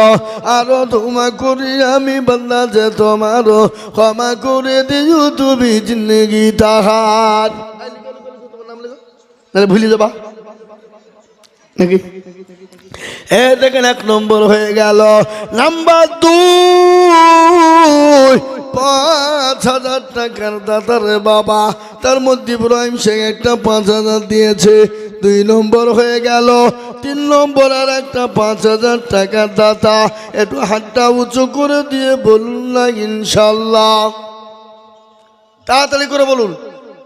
আরো তোমা করি আমি বান্দা যে তোমারও ক্ষমা করে দিও তুমি জিন্দগি তাহার। ভুলে যাবা নাকি? দেখেন ১ নম্বর হয়ে গেল। নাম্বার ২, ৫,০০০ টাকার দাতার বাবা, তার মধ্যে ইব্রাহিম শেখ একটা ৫,০০০ দিয়েছে, ২ নম্বর হয়ে গেল। ৩ নম্বর আর একটা ৫,০০০ টাকার দাতা, একটু হাতটা উঁচু করে দিয়ে বলুন না ইনশাল্লাহ। তাড়াতাড়ি করে বলুন,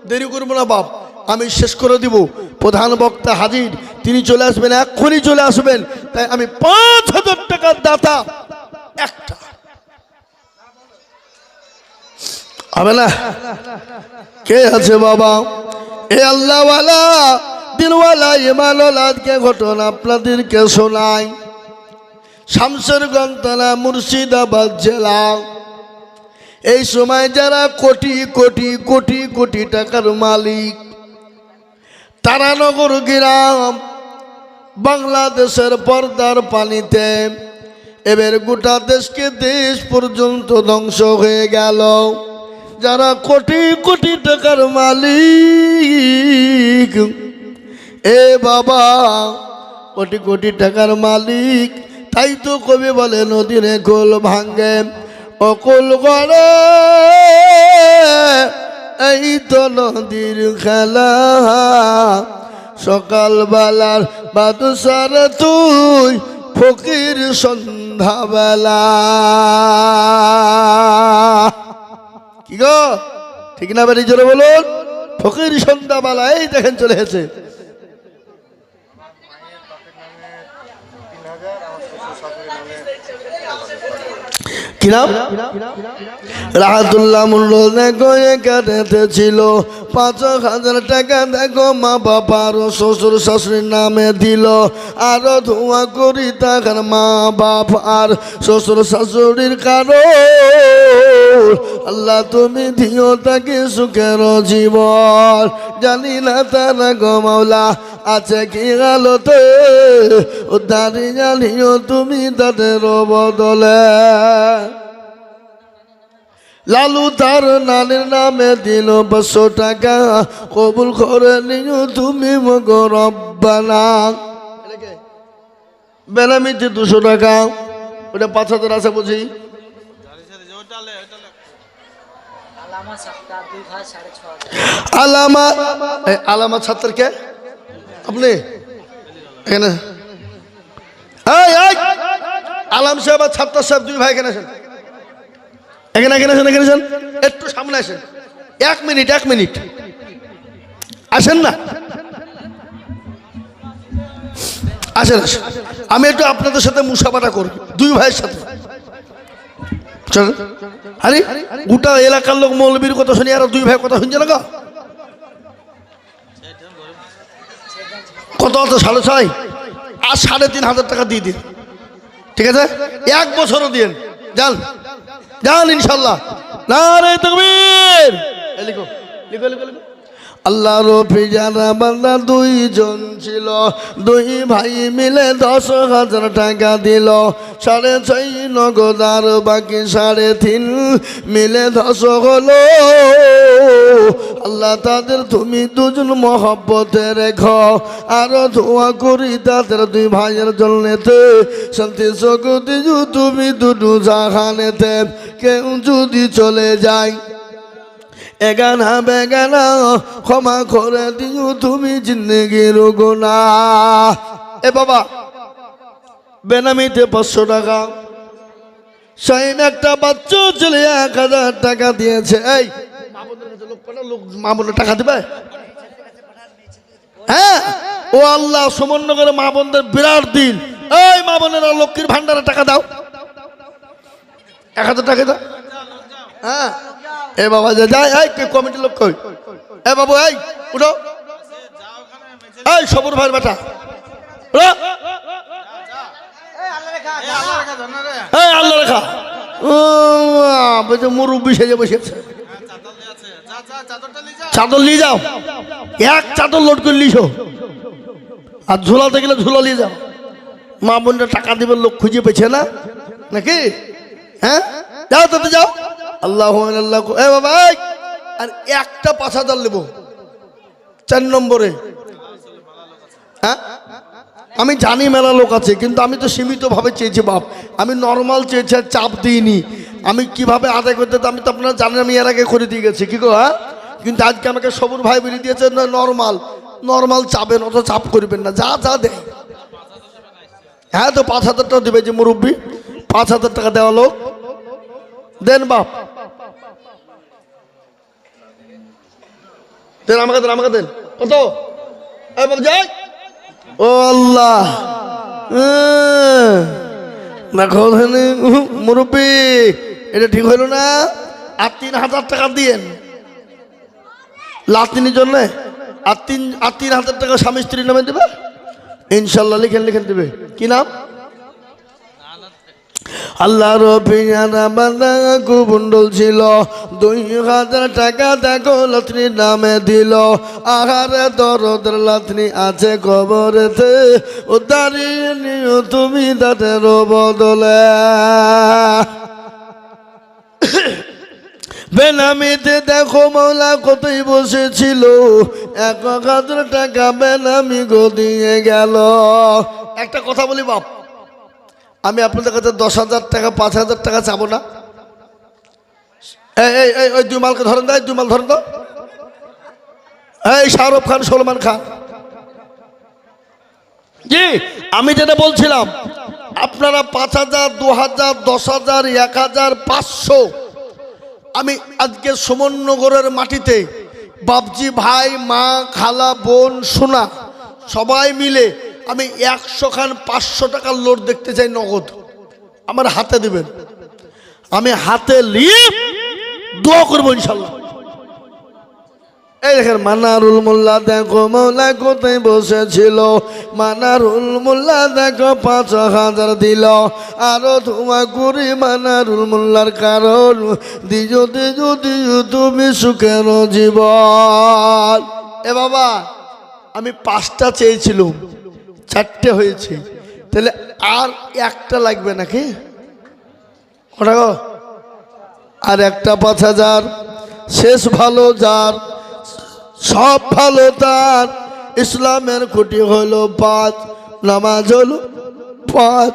দেরি করবো না বাপ, আমি শেষ করে দিব। প্রধান বক্তা হাজির, তিনি চলে আসবেন, এক্ষুনি চলে আসবেন। তাই আমি ৫,০০০ টাকার দাতা একটা হবে না? কে আছে বাবা? এ আল্লাহওয়ালা দিনওয়ালা ইমানওয়ালা, আজকে ঘটনা আপনাদেরকে শোনাই। শামশেরগঞ্জ থানা, মুর্শিদাবাদ জেলা। এই সময় যারা কোটি কোটি কোটি কোটি টাকার মালিক, তারানগর গ্রাম বাংলাদেশের পর্দার পানিতে, এবার গোটা দেশকে দেশ পর্যন্ত ধ্বংস হয়ে গেল। যারা কোটি কোটি টাকার মালিক, এ বাবা কোটি কোটি টাকার মালিক, তাই তো কবি বলে নদীর কোল ভাঙ্গে অকুল গড়ে, এই তো নদীর খেলা। সকালবেলার বাদশার তুই, ফকির সন্ধ্যাবেলা। কি গো, ঠিক না? বেরিয়ে জোরে বলুন, ফকির সন্ধ্যাবেলা। এই দেখেন চলে এসেছে। কি নাম? রাহাতুল্লাহ মূল্য দেখো এখানেতে ছিল, ৫,০০০ টাকা দেখো মা বাবার শ্বশুর শাশুড়ির নামে দিল। আরো ধোয়া করি তাকার মা বাপ আর শ্বশুর শাশুড়ির কারো, আল্লাহ তুমি দিও তাকে সুখের জীবন। জানি না তারা গো মাওলা আছে কি আলোতে, উদ্ধারি জানিও তুমি তাদের বদলে। লালু তার নানির নামে দিল ৫০০ টাকা, কবুল করে নিও তুমি মগো রব্বানা। বেনামিতে ২০০ টাকা, ওটা ৫,০০০ আছে বুঝি। আলামা ছাত্র কে আপনি এখানে? আলাম সাহেব আর ছাত্র সাহেব, দুই ভাই এখানে আসেন, এখানে এখানে আসেন, এখানে আসেন, একটু সামনে আসেন। ১ মিনিট ১ মিনিট আসেন না, আসেন আসেন। আমি একটু আপনাদের সাথে মুসাফাটা করব, দুই ভাইয়ের সাথে। চলেন। আরে গোটা এলাকার লোক মৌলবীর কথা শুনি, আর দুই ভাই কথা শুনছে না। কত হতো? ৬.৫ আর ৩,৫০০ টাকা দিয়ে দিন, ঠিক আছে? ১ বছরও দিন, যান যান ইনশাল্লাহ। নারে তাকবীর। লিখো লিখো লিখো লিখো। আল্লাহর পিয়ারা বান্দা ২ জন ছিল, ২ ভাই মিলে ১০,০০০ টাকা দিল। ৬.৫ নগদ আর বাকি ৩.৫ মিলে ১০ হলো। আল্লাহ তাদের তুমি দুজন মহব্বতে রেখো, আরো দোয়া করি তাদের ২ ভাইয়ের জন্যতে শান্তি সুখ দিও তুমি দুটো জাহানেতে। কেউ যদি চলে যায় এগানা বেগানা, ক্ষমা করে দিও তুমি জিন্দেগির গুনাহ। এ বাবা বেনামিতে ৫০০ টাকা, শাইন একটা বাচ্চা ছেলে ১,০০০ টাকা দিয়েছে। এই মা বোনের টাকা দিবে? হ্যাঁ, ও আল্লাহ, সুমনগরে মা বোনদের বিরাট দিন। এই মা বোনেরা লক্ষ্মীর ভান্ডারে টাকা দাও, ১,০০০ টাকা দাও। হ্যাঁ এ বাবা যায়, এই কমিটির লোক কই? এ বাবু এই উঠো, এই সবুর ভাইয়ের বেটা, আল্লাহ রেখা মুরব্বী সেজে বসেছে। চাদর নিয়ে যাও, এক চাদর লোড করে লিসো, আর ঝুলাতে গেলে ঝুলা নিয়ে যাও। মা বোনরা টাকা দিবেন লোক খুঁজে পেছে না নাকি? হ্যাঁ, যাও তাতে যাও। আল্লাহ আল্লাহ এ বাবা, আর একটা 5,000 নেব 4 নম্বরে। হ্যাঁ, আমি জানি মেলা লোক আছে, কিন্তু আমি তো সীমিতভাবে চেয়েছি বাপ, আমি নর্মাল চেয়েছি, চাপ দিইনি। আমি কিভাবে আদায় করতে, আমি তো আপনারা জানেন আমি এর আগে করে দিয়ে গেছি কি গো। হ্যাঁ, কিন্তু আজকে আমাকে সবুর ভাই বলে দিয়েছে নর্মাল, নর্মাল চাবেন, অত চাপ করবেন না, যা যা দেয়। হ্যাঁ, তো 5,000 টাকা দেবে যে মুরব্বী, 5,000 টাকা দেওয়া লোক দেন বাপ, দেন আমাকে, দেন আমাকে, দেন। কত বাপ যাই? ও আল্লাহ, দেখো মুরব্বী, এটা ঠিক হইল না। আর 3,000 টাকা দিয়েন লাতিনির জন্য, আর 3,000 টাকা স্বামী স্ত্রীর নামে দেবে ইনশাল্লাহ। লিখেন লিখেন দেবে, কি নাম? আল্লাহর পিয়ারা বান্দা কুবুন্ডল ছিল, 2,000 টাকা দেখো লাতনির নামে দিল। আহারে দরদের লাতনি আছে কবরেতে, ও দাঁড়িয়ে নিও তুমি তাদের বদলে। বেনামিতে দেখো মৌলা কতই বসেছিল, 1,000 টাকা বেনামি গো দিয়ে গেল। একটা কথা বলি বাপ, আমি আপনাদের কাছে 10,000 টাকা 5,000 টাকা চাবো না। ওই 2 মালকে ধরেন, দেয় 2 মাল ধরেন তো। এই শাহরুখ খান, সলমান খান, জি আমি যেটা বলছিলাম, আপনারা 5,000, 2,000, 10,000, 1,000, 500, আমি আজকে সুমননগরের মাটিতে বাপজি ভাই, মা, খালা, বোন, সোনা সবাই মিলে আমি 100 খান 500 টাকার লোড দেখতে চাই নগদ। আমার হাতে দিবেন, আমি হাতে নিয়ে দোয়া করবো ইনশাল্লাহ। এই দেখেন মানারুল মোল্লা দেখো মৌলা কোথায় বসেছিল, মানারুল মোল্লা দেখো 5,000 দিল। আরো তোমা করি মানারুল মোল্লার কারণ দিজো দিজো দিজো তুমি সুখের জীবন। এ বাবা, আমি 5টা চেয়েছিলাম, 4টে হয়েছে, তাহলে আর একটা লাগবে নাকি? ওটা গো, আর একটা 5,000 শেষ ভালো যার, সব ভালো তার। ইসলামের খুঁটি হলো 5, নামাজ হলো 5।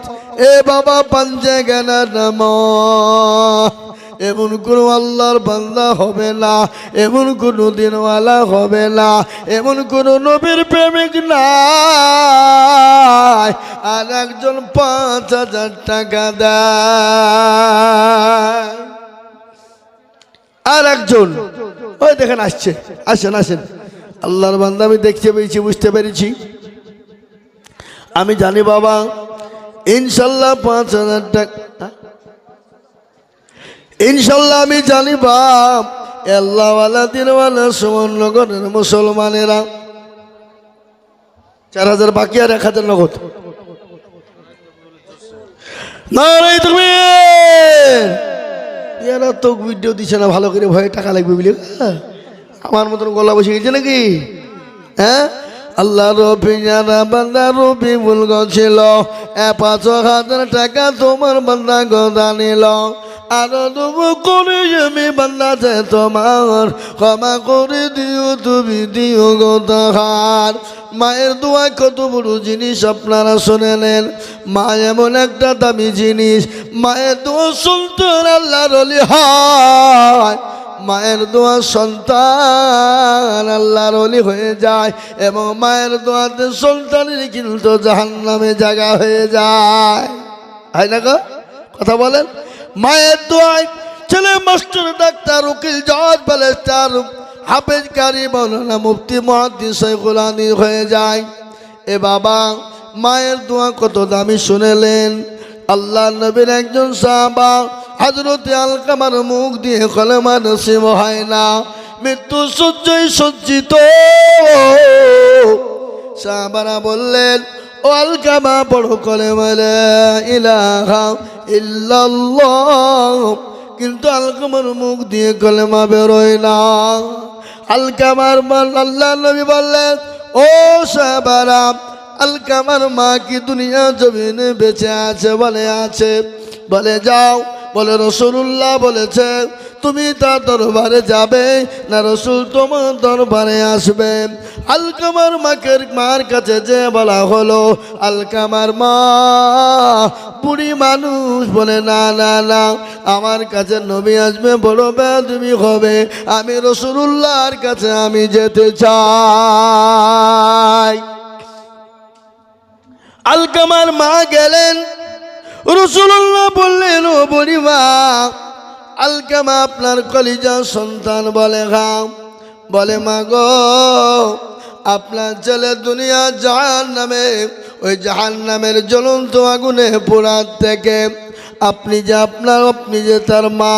এ বাবা পাঞ্জে গেনা নামাজ, এমন কোনো আল্লাহর বান্দা হবে না, এমন কোনো দিনওয়ালা হবে না, এমন কোনো নবীর প্রেমিক নাই আর একজন 5,000 টাকা দেয়। আর একজন ওই দেখেন আসছে, আসেন আসেন। আল্লাহর বান্দা আমি দেখতে পেয়েছি, বুঝতে পেরেছি। আমি জানি বাবা ইনশাল্লাহ 5,000 টাকা ইনশাল্লাহ আমি জানি বাপ, আল্লাহওয়ালা দিনওয়ালা সুমননগরের মুসলমানেরা 4,000 বাকি, আর 1,000 নগদ। নারায়ে তাকবীর। এরা তো ভিডিও দিচ্ছে না ভালো করে, ভয়ে টাকা লাগবে বলে। আমার মতন গলা বসে গেছে নাকি? হ্যাঁ, আল্লাহ রবি যারা বান্দা রবি ভুল গছিল, 5,000 টাকা তোমার বান্দা গদা নিল। আরো তবু করে আমি বান্দাতে তোমার ক্ষমা করে দিও, তুমি দিও গদাহার। মায়ের দোয়া কত বড় জিনিস আপনারা শুনেলেন। মা এমন একটা দামি জিনিস, মায়ের দোয়া সন্তান আল্লাহর ওলি হয়, মায়ের দোয়া সন্তান আল্লাহর ওলি হয়ে যায়, এবং মায়ের দোয়াতে সন্তানের কিন্তু জাহান্নামে জায়গা হয়ে যায়। হয় না গো? কথা বলেন। মায়ের দোয়ায় ছেলে মাস্টার, ডাক্তার, উকিল, জজ, ব্যারিস্টার, হাফেজ, কারি, মাওলানা, মুফতি, মুহাদ্দিস, শাইখুল হাদিস হয়ে যায়। এ বাবা, মায়ের দোয়া কত দামি শুনেলেন। আল্লাহ নবীর একজন সাহাবা হযরত আলকামার মুখ দিয়ে কলেমা নসিব হয় না, মৃত্যু সজ্জায় সজ্জিত। সাহাবারা বললেন, ও আলকামা পড়ো কলেমা লা ইলাহা ইল্লাল্লাহ, কিন্তু আলকামার মুখ দিয়ে কলেমা বেরোয় না। আলকামার মা, আল্লাহ নবী বললেন, ও সাহাবারা, আলকামার মা কি দুনিয়া জমিনে বেঁচে আছে? বলে আছে। বলে যাও। বলে রাসূলুল্লাহ বলেছে তুমি তার দরবারে যাবে না রাসূল তোমার দরবারে আসবে? আলকামার মার কাছে যে বলা হলো, আলকামার মা বুড়ি মানুষ বলে, না না না, আমার কাছে নবী আসবে বড় বেয়াদবি হবে, আমি রাসূলুল্লাহর কাছে আমি যেতে চাই। আলকামার মা গেলেন। রাসূলুল্লাহ বললেন, ও বুড়ি মা, আলকামা আপনার কলিজা সন্তান। বলে খাও। বলে মা গো, আপনার ছেলে দুনিয়া জাহান্নামে, ওই জাহান্নামের জ্বলন্ত আগুনে পোড়ার থেকে আপনি যে তার মা,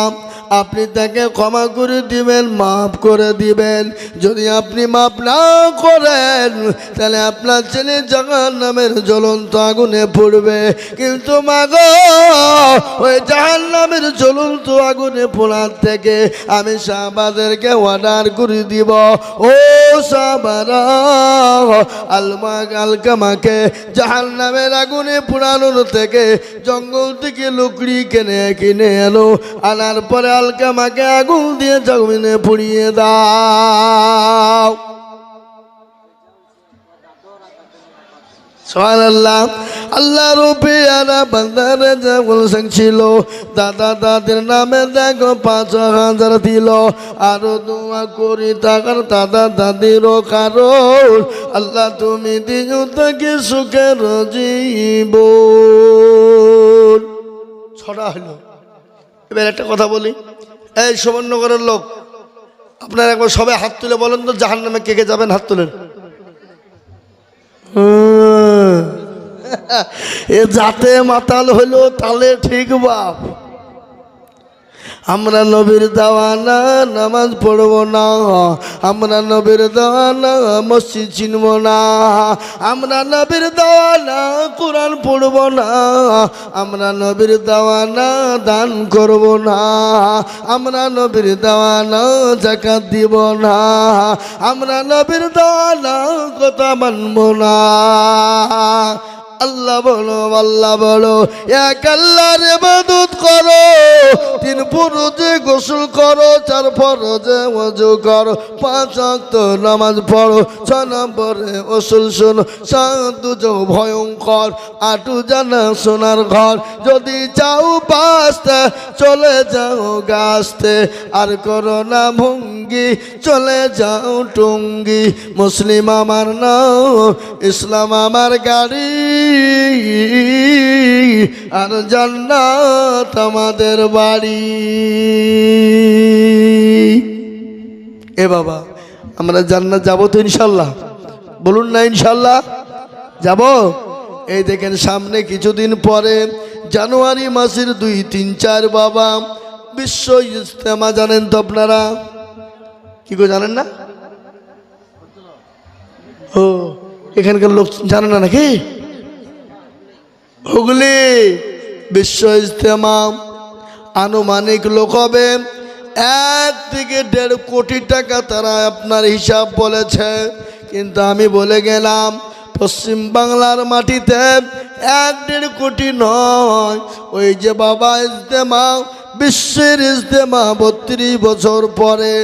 আপনি তাকে ক্ষমা করে দিবেন, মাফ করে দিবেন। যদি আপনি মাফ না করেন তাহলে আপনার ছেলে জাহান্নামের জ্বলন্ত আগুনে পড়বে। কিন্তু মা গো, ওই জাহান্নামের জ্বলন্ত আগুনে পোড়ার থেকে আমি সাহাবাদেরকে অর্ডার করে দিব, ও সাহাবারা, আলকামাকে জাহান্নামের আগুনে পোড়ানোর থেকে জঙ্গল থেকে লুকড়ি কিনে এলো, আনার পরে আলকামাকে আগুন দিয়ে জমিনে পুড়িয়ে দাও। সুবহানাল্লাহ। আল্লাহ রূপিয়ারা বান্দারে যে বলছেন ছিল, দাদা দাদের নামে দেখো ৫,০০০ দিল, আরো দোয়া করি তাকার দাদা দাদিরও কারণ আল্লাহ তুমি দিও তাকে সুখের জীবন। ছড়া হলো। এবার একটা কথা বলি, এই সুবর্ণনগরের লোক, আপনারা একবার সবাই হাত তুলে বলেন তো, জাহান্নামে কে কে যাবেন? হাত তুলেন। এ যাতে মাতাল হইলো তালে ঠিক বাপ। আমরা নবীর দেওয়ানা নামাজ পড়ব না, আমরা নবীর দেওয়ানা মসজিদ চিনব না, আমরা নবীর দেওয়ানা কোরআন পড়ব না, আমরা নবীর দেওয়ানা দান করব না, আমরা নবীর দেওয়ানা যাকাত দিব না, আমরা নবীর দেওয়ানা কথা মানব না। আল্লাহ বলো, আল্লাহ বলো, এক আল্লাহর ইবাদত করো, 3 ফরজে গোসল করো, 4 ফরজে ওযু করো, 5 ওয়াক্ত নামাজ পড়ো, 6 নম্বরে উসুল শোনো, 7 যাও ভয়ঙ্কর, 8 জানা সোনার ঘর, যদি চাও বাঁচতে চলে যাও গাছতে, আর করো না ভঙ্গি চলে যাও টুঙ্গি, মুসলিম আমার নাও, ইসলাম আমার গাড়ি, আর জান্নাত আমাদের বাড়ি। এ বাবা, আমরা জান্নাত যাবো তো ইনশাল্লাহ? বলুন না ইনশাল্লাহ যাব। এই দেখেন সামনে কিছুদিন পরে জানুয়ারি মাসের 2, 3, 4 বাবা বিশ্ব ইজতেমা, জানেন তো আপনারা? কি গো, জানেন না? ও, এখানকার লোক জানে না নাকি? হুগলি বিশ্ব ইজতেমা, আনুমানিক লোক হবে 1 থেকে 1.5 কোটি টাকা, তারা আপনার হিসাব বলেছে। কিন্তু আমি বলে গেলাম, পশ্চিম বাংলার মাটিতে 1-1.5 কোটি নয়, ওই যে বাবা ইজতেমা, বিশ্বের ইজতেমা 32 বছর পরে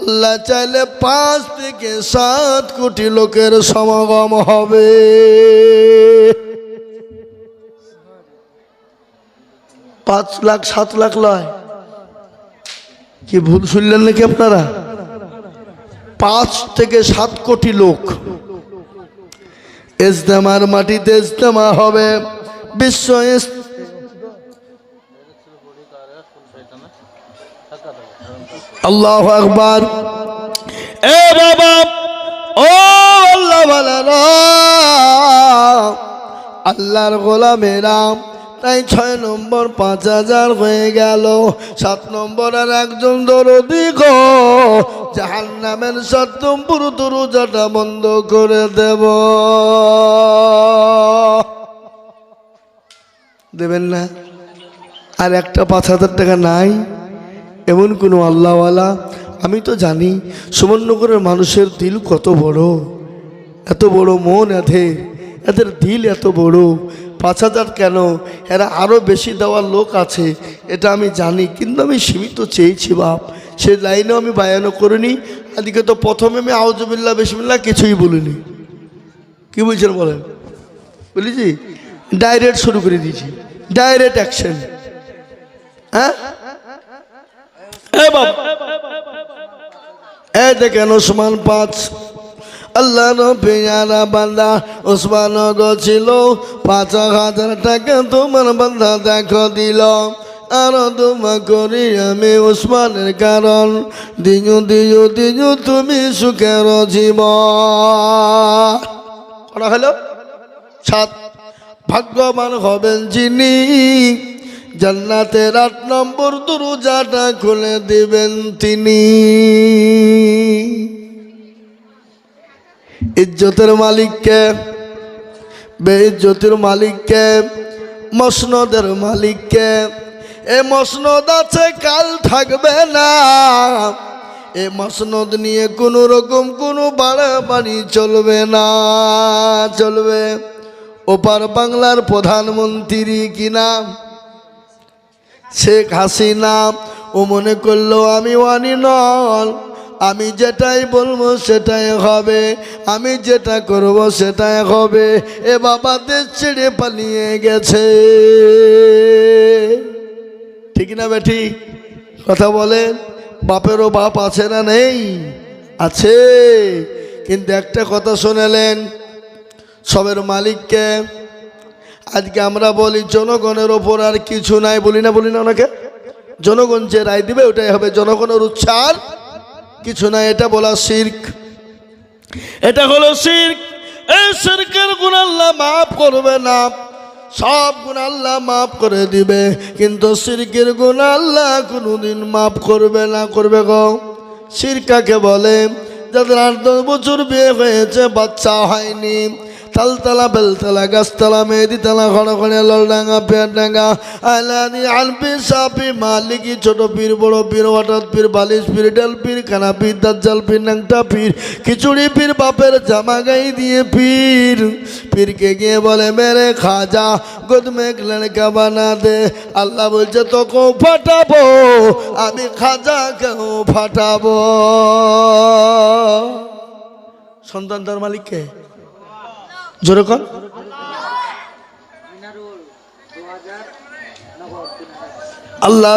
আল্লাহ চাইলে 5 থেকে 7 কোটি লোকের সমাগম হবে। 5 লাখ 7 লাখ লয়, কি ভুল শুনলেন নাকি আপনারা? 5 থেকে 7 কোটি লোক ইজতেমার মাটিতে ইজতেমা হবে। বিশ্ব আল্লাহু আকবার। এ বাবা, ও আল্লাহ ওয়ালারা, আল্লাহর গোলামেরা, তাই 6 নম্বর 5,000 হয়ে গেল। 7 নম্বর আর একজন দরদি গো, জাহান্নামের 7 নম্বর দরজাটা বন্ধ করে দেব। দেবেন না? আর একটা 5,000 টাকা নাই? এমন কোনো আল্লাহওয়ালা আমি তো জানি সুবর্ণনগরের মানুষের দিল কত বড়, এত বড় মন এদের দিল এত বড়। 5,000 কেন, এরা আরও বেশি দেওয়ার লোক আছে, এটা আমি জানি, কিন্তু আমি সীমিত চেয়েছি বাপ। সে লাইনেও আমি বায়ানও করিনি। আজকে তো প্রথমে আমি আউযুবিল্লাহ বিসমিল্লাহ কিছুই বলিনি। কি বলছেন বলেন? বলেছি ডাইরেক্ট শুরু করে দিয়েছি, ডাইরেক্ট অ্যাকশন। হ্যাঁ এ দেখেন ওসমান 5, আল্লাহ পেয়ারা বান্দা ওসমান ছিল 5,000 টাকা তোমার বান্দা দেখো দিল। আর তোমা করি আমি ওসমানের কারণ, দিজু দিজু দিজু তুমি সুখের জীবন। করা হলো 7। ভাগ্যবান হবেন যিনি জান্নাতের 8 নম্বর দরজাটা খুলে দিবেন তিনি। ইজ্জতের মালিককে, বেইজ্জতের মালিককে, মসনদের মালিককে। এ মসনদ আছে কাল থাকবে না, এ মসনদ নিয়ে কোনো রকম কোনো বাড়াবাড়ি চলবে না, চলবে। ওপার বাংলার প্রধানমন্ত্রী কি নাম? শেখ হাসিনা। ও মনে করলো আমি ওয়ানি নল, আমি যেটাই বলবো সেটাই হবে, আমি যেটা করব সেটাই হবে। এ বাবা দেশ ছেড়ে পালিয়ে গেছে, ঠিক না বেঠি? কথা বলেন। বাপেরও বাপ আছে না নেই? আছে। কিন্তু একটা কথা শুনেলেন, সবের মালিককে। আজকে আমরা বলি জনগণের ওপর আর কিছু নাই, বলি না ওনাকে? জনগণ যে রায় দিবে ওটাই হবে, জনগণের উচ্ছার কিছু নাই। এটা বলা শিরক, এটা হলো শিরক। এই শিরকের গুনাহ আল্লাহ মাফ করবে না, সব গুনাহ আল্লাহ মাফ করে দিবে, কিন্তু শিরকের গুনাহ আল্লাহ কোনোদিন মাফ করবে না। করবে গো? শিরক কাকে বলে? যাদের 8-10 বছর বিয়ে হয়েছে বাচ্চা হয়নি, তালতলা বেলতলা গাছতলা মেহেদিতলা খড়খড়ে ললডাঙ্গা পেয়ারডাঙ্গা আলানি আলপি সাপি মালিকি ছোট পীর বড় পীর হঠাৎ পীর বালিশ পীর ডাল পীর খানা পীর দাজ্জাল পীর ন্যাংটা পীর খিচুড়ি পীর বাপের জামা গাই দিয়ে পীর। পীরকে গিয়ে বলে মেরে খাজা গোদ মে এক লড়কা বানা দে। আল্লাহ বলছে তোকেও ফাটাবো, আমি খাজাকেও ফাটাবো। সন্তান তার মালিককে জোরে কর। আল্লাহ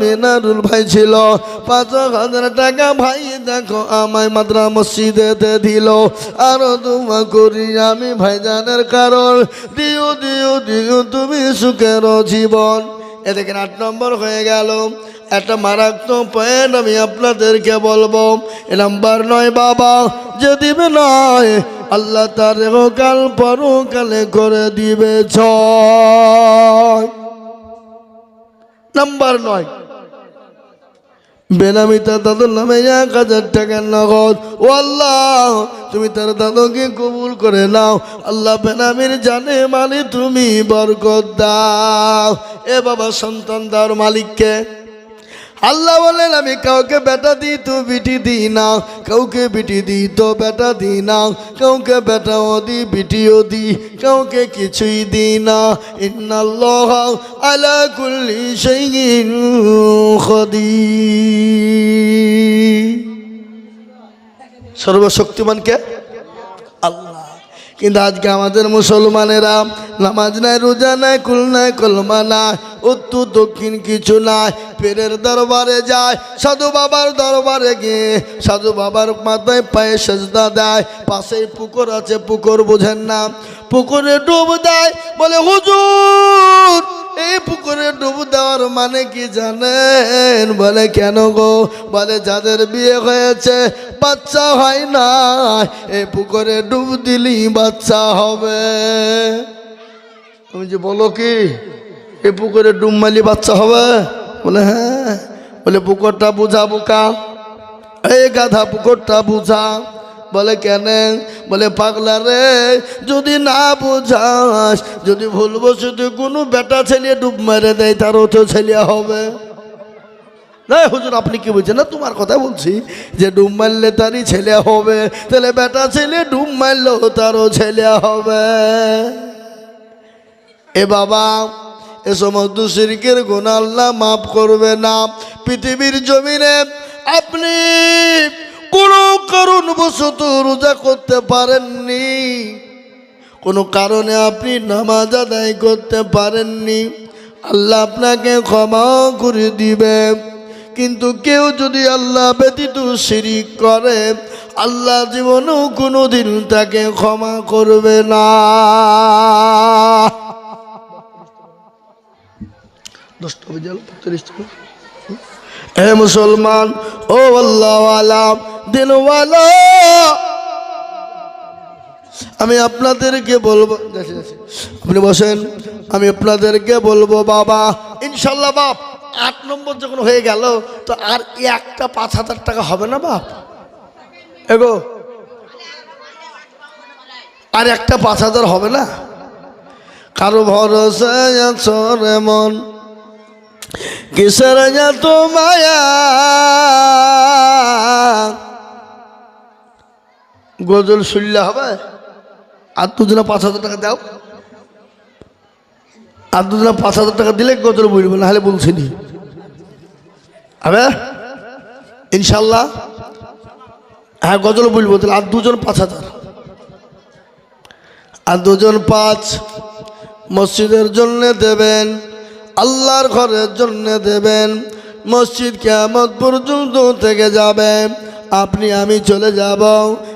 মিনারুল ভাই ছিল 5,000 টাকা, ভাই দেখো আমায় মাদ্রা মসজিদে দিল। আরো দোয়া করি আমি ভাইজানের কারণ, দিও দিও দিও তুমি সুখের জীবন। এ দেখেন 8 নম্বর হয়ে গেল। একটা মারাত্মক পয়েন্ট আমি আপনাদেরকে বলবো। এ নাম্বার 9 বাবা যে দিবে নয়, আল্লাহ তার কাল পরকালে করে দিবে 6। নাম্বার 9 বেনামি তার দাদুর নামে 1,000 টাকার নগদ। ও আল্লাহ তুমি তার দাদুকে কবুল করে নাও। আল্লাহ বেনামির জানে মানে তুমি বরকত দাও। এ বাবা সন্তান দাও মালিককে। আল্লাহ বলেন আমি কাউকে বেটা দিই তো বিটি দিই না, কাউকে বিটি দিই তো বেটা দিই না, কাউকে বেটাও দিই বিটিও দিই, কাউকে কিছুই দিই না। ইন্নাল্লাহ আলা কুল্লি শাইইন কাদির। সর্বশক্তিমানকে আল্লাহ। কিন্তু আজকে আমাদের মুসলমানেরা নামাজ নাই, রোজা নাই, কুল নাই, কলমা নাই, উত্তর দক্ষিণ কিছু নাই। পীরের দরবারে যায়, সাধু বাবার দরবারে গিয়ে সাধু বাবার মাথায় পায়ে সেজদা দেয়। পাশেই পুকুর আছে, পুকুর বোঝেন না, পুকুরে ডুব দেয়। বলে হুজুর এই পুকুরে ডুব দেওয়ার মানে কি জানেন? বলে কেন গো? বলে যাদের বিয়ে হয়েছে বাচ্চা হয় না, এই পুকুরে ডুব দিলি বাচ্চা হবে। তুমি যে বলো কি এই পুকুরে ডুব মারলি বাচ্চা হবে? বলে হ্যাঁ। বলে পুকুরটা বুঝা বোকা, এই গাধা পুকুরটা বুঝা। বলে কেন? বলে পাগলা রে, যদি না বোঝাস, যদি ভুলবশত কোনো বেটা ছেলে ডুব মেরে দেয় তারও তো ছেলে হবে। না হুজুর আপনি কি বলছেন? না তোমার কথা বলছি যে ডুব মারলে তারই ছেলে হবে, তাহলে বেটা ছেলে ডুব মারলেও তারও ছেলে হবে। এ বাবা, এ সমস্ত শিরকের গুনাহ আল্লাহ মাফ করবে না। পৃথিবীর জমিনে আপনি কোনো কারণবশত রোজা করতে পারেননি, কোনো কারণে আপনি নামাজ আদায় করতে পারেননি, আল্লাহ আপনাকে ক্ষমা করে দিবে। কিন্তু কেউ যদি আল্লাহ ব্যতীত শিরিক করে, আল্লাহ জীবনেও কোনো দিন তাকে ক্ষমা করবে না। হে মুসলমান, ও আল্লাহওয়ালা দিনওয়ালা, আমি আপনাদেরকে বলবো, আপনি বসেন, আমি আপনাদেরকে বলবো বাবা, ইনশাল্লাহ বাপ 8 নম্বর যখন হয়ে গেল তো আর একটা 5,000 টাকা হবে না বাপ? এগো আর একটা 5,000 হবে না? কারো ভরসায় আছো রে মন, কিসের এত মায়া, গজল শুনলে হবে? আর দুজনে 5,000 টাকা দাও, আর দুজনে 5,000 টাকা দিলে গজল বলবো, না হলে বলছিনি হবে ইনশাল্লাহ। হ্যাঁ গজল বলবো, তাহলে আর দুজন 5,000, আর দুজন 5 মসজিদের জন্য দেবেন, আল্লাহর ঘরের জন্য দেবেন। মসজিদ কিয়ামত পর্যন্ত থেকে যাবে, আপনি আমি চলে যাব,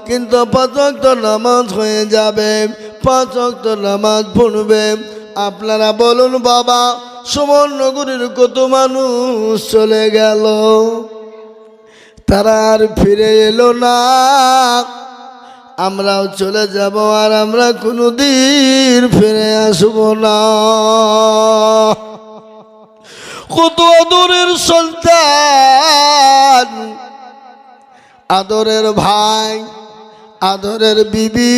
কিন্তু 5 ওয়াক্ত নামাজ হয়ে যাবে, 5 ওয়াক্ত নামাজ পড়বে। আপনারা বলুন বাবা, সুমননগরীর কত মানুষ চলে গেল, তারা আর ফিরে এলো না। আমরাও চলে যাব, আর আমরা কোনোদিন ফিরে আসব না। কত আদরের সন্তান, আদরের ভাই, আদরের বিবি,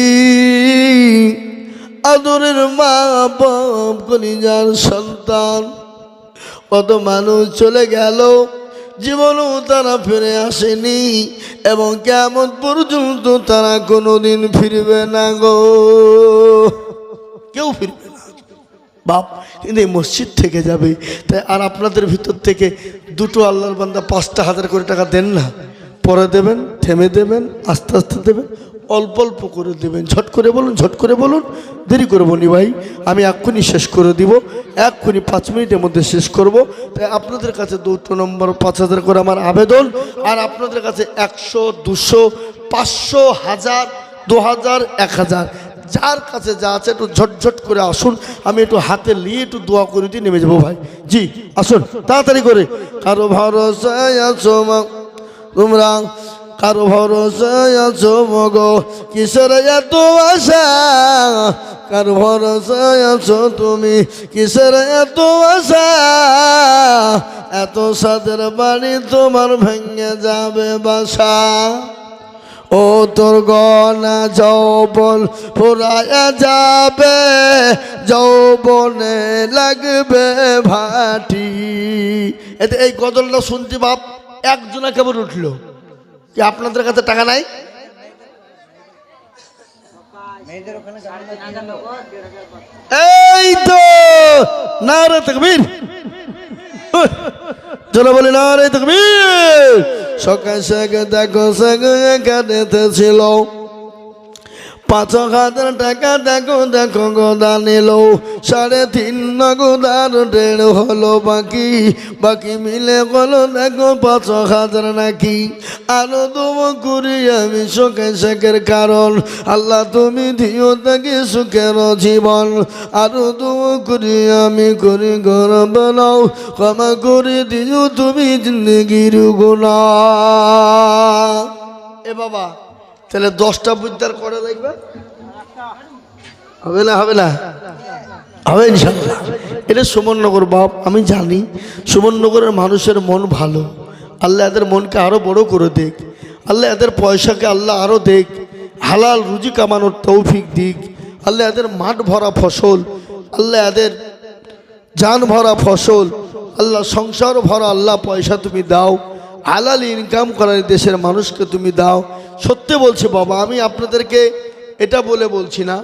আদরের মা বাপ, কলিজার সন্তান, কত মানুষ চলে গেল, জীবনও তারা ফিরে আসেনি, এবং কিয়ামত পর্যন্ত তারা কোনোদিন ফিরবে না গো, কেউ ফিরবে না বাপ। কিন্তু এই মসজিদ থেকে যাবে, তাই আর আপনাদের ভিতর থেকে দুটো আল্লাহর বান্দা 5,000 করে টাকা দেন না, পরে দেবেন, থেমে দেবেন, আস্তে আস্তে দেবেন, অল্প অল্প করে দেবেন। ঝট করে বলুন, ঝট করে বলুন, দেরি করবো নি ভাই, আমি এক্ষুনি শেষ করে দিব, এক্ষুনি 5 মিনিটের মধ্যে শেষ করব। তাই আপনাদের কাছে 2 নম্বর 5,000 করে আমার আবেদন, আর আপনাদের কাছে 100, 200, 500, 1000, 2000, 1000, যার কাছে যা আছে একটু ঝটঝট করে আসুন, আমি একটু হাতে নিয়ে একটু দোয়া করে দিয়ে নেমে যাবো ভাই। জি আসুন তাড়াতাড়ি করে। কারো ভরসায় আছো তোমরা, কারো ভরসায় আছো মগো, কিসের এত আশা, কারো ভরসায় আছো তুমি, কিসের এত আশা, এত সাদের বাড়ি তোমার ভেঙে যাবে বাসা। ও তোর গনা যৌবন ফুরায়া যাবে, যৌবনে লাগবে ভাটি। এতে এই গজলটা শুনছি বাপ, একজনা কেবল উঠলো, কি আপনাদের কাছে টাকা নাই? এই তো নারে তাকবীর, চলো বলি নারে তাকবীর। সকাল থেকে দেখো কাঁদেতে ছিল, 5,000 টাকা দেখো দেখো গোদা নিল, 3.5 নগদার 1.5 হলো বাকি, বাকি মিলে হলো দেখো 5,000 নাকি। আরো দম করি আমি সুখে শেখের কারণ, আল্লাহ তুমি দিও তাকে সুখের জীবন। আরো দম করি আমি করি গরব নাও, ক্ষমা করে দিও তুমি জিন্দগির গুনাহ। এ বাবা তাহলে 10টা বুদ্ধার করে দেখবে, হবে না? হবে না? হবে ইনশাআল্লাহ। এটা সুমননগর বাপ, আমি জানি সুমননগরের মানুষের মন ভালো, আল্লাহ এদের মনকে আরো বড় করে দেখ, আল্লাহ এদের পয়সাকে আল্লাহ আরো দেখ, হালাল রুজি কামানোর তৌফিক দিক, আল্লাহ এদের মাঠ ভরা ফসল, আল্লাহ এদের জান ভরা ফসল, আল্লাহ সংসার ভরা আল্লাহ পয়সা তুমি দাও, হালাল ইনকাম করার দেশের মানুষকে তুমি দাও। সত্যি বলছি বাবা, আমি আপনাদেরকে এটা বলে বলছি না।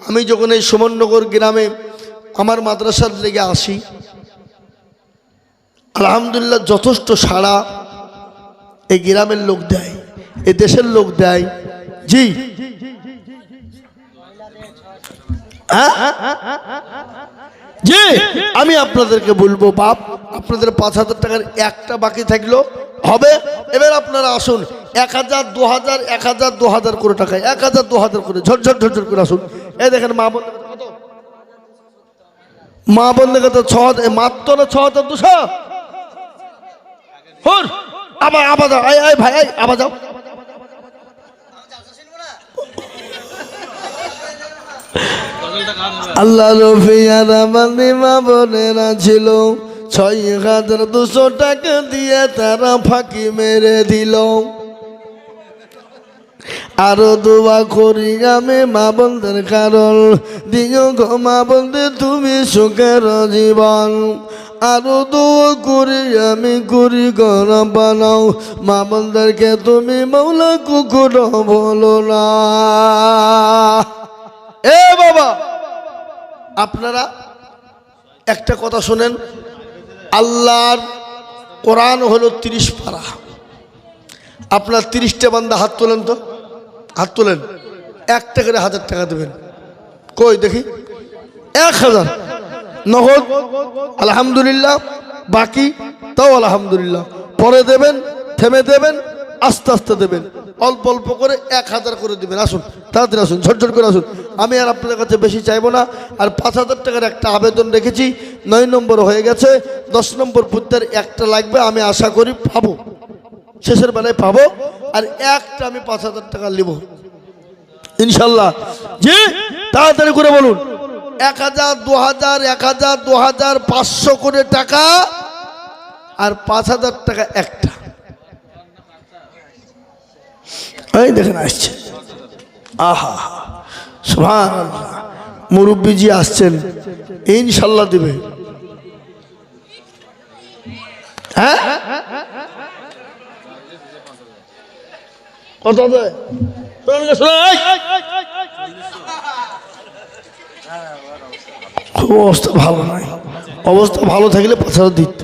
আমি যখন এই সুমননগর গ্রামে আমার মাদ্রাসার লেগে আসি, আলহামদুলিল্লাহ যথেষ্ট সাড়া এই গ্রামের লোক দেয়, এ দেশের লোক দেয়। জি জি, আমি আপনাদেরকে বলবো বাপ, আপনাদের 5,000 টাকার একটা বাকি থাকলো হবে। এবার আপনারা আসুন, 1,000 2,000 1,000 2,000 করে টাকায় 1,000 2,000 করে ঝরঝর ঝরঝর করে আসুন। এই দেখেন মা বোন, মা বোন দেখে তো 6,000 মাত্র না 6,200। আবার আবার যাও, ভাই আবার যাও। আল্লাহ রফিয়ার আমাদের মা বোনেরা ছিল, 6,200 টাকা দিয়ে তারা ফাঁকি মেরে দিল। আরো দোয়া করি আমি মা বোনদের, কারণ দিও গো মা বোনদের তুমি সুখের জীবন। আরো দোয়া করি আমি করি ঘর বানাও, মা বোনদেরকে তুমি মৌলা কুকুর বলো না। এ বাবা, আপনারা একটা কথা শোনেন, আল্লাহর কোরআন হলো 30 পারা। আপনার 30টা বান্দা হাত তোলেন তো, হাত তোলেন। 1 টাকা করে 1,000 টাকা দেবেন। কই দেখি, 1,000 নগদ আলহামদুলিল্লাহ, বাকি তাও আলহামদুলিল্লাহ। পরে দেবেন, থেমে দেবেন, আস্তে আস্তে দেবেন, অল্প অল্প করে 1,000 করে দেবেন। আসুন তাড়াতাড়ি আসুন, ঝরঝর করে আসুন। আমি আর আপনাদের কাছে বেশি চাইবো না। আর 5,000 টাকার একটা আবেদন রেখেছি, 9 নম্বর হয়ে গেছে, 10 নম্বর পুত্রের একটা লাগবে। আমি আশা করি পাবো, শেষের বেলায় পাবো। আর একটা আমি 5,000 টাকা নিব ইনশাল্লাহ। জি তাড়াতাড়ি করে বলুন, 1,000 2,000 1,000 2,000 500 করে টাকা, আর 5,000 টাকা একটা। এই দেখেন আসছে, আহা সুবহানাল্লাহ, মুরব্বিজি আসছেন, ইনশাল্লাহ দিবে। হ্যাঁ কত দেয়? অবস্থা ভালো নাই, অবস্থা ভালো থাকলে 5,000 দিত।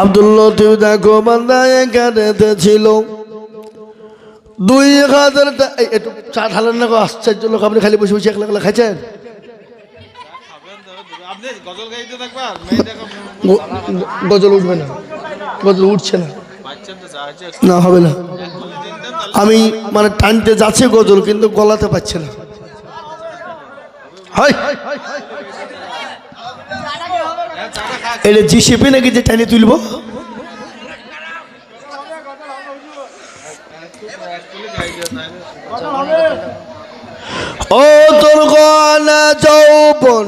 আব্দুল্লাহ তুমি দেখো বান্দা এখানে ছিল 2,000 টাকা। একটু চা ঢালেন না গো, আশ্চর্য লোক। আপনি খালি বসে বসে একলা একলা খাইছেন? গজল উঠবে না, গজল উঠছে না, না হবে না। আমি মানে টানতে যাচ্ছে গজল, কিন্তু গলাতে পারছে না। এটা জিসিপি নাকি যে টাইনে তুলবো? ও তোর গলা যৌবন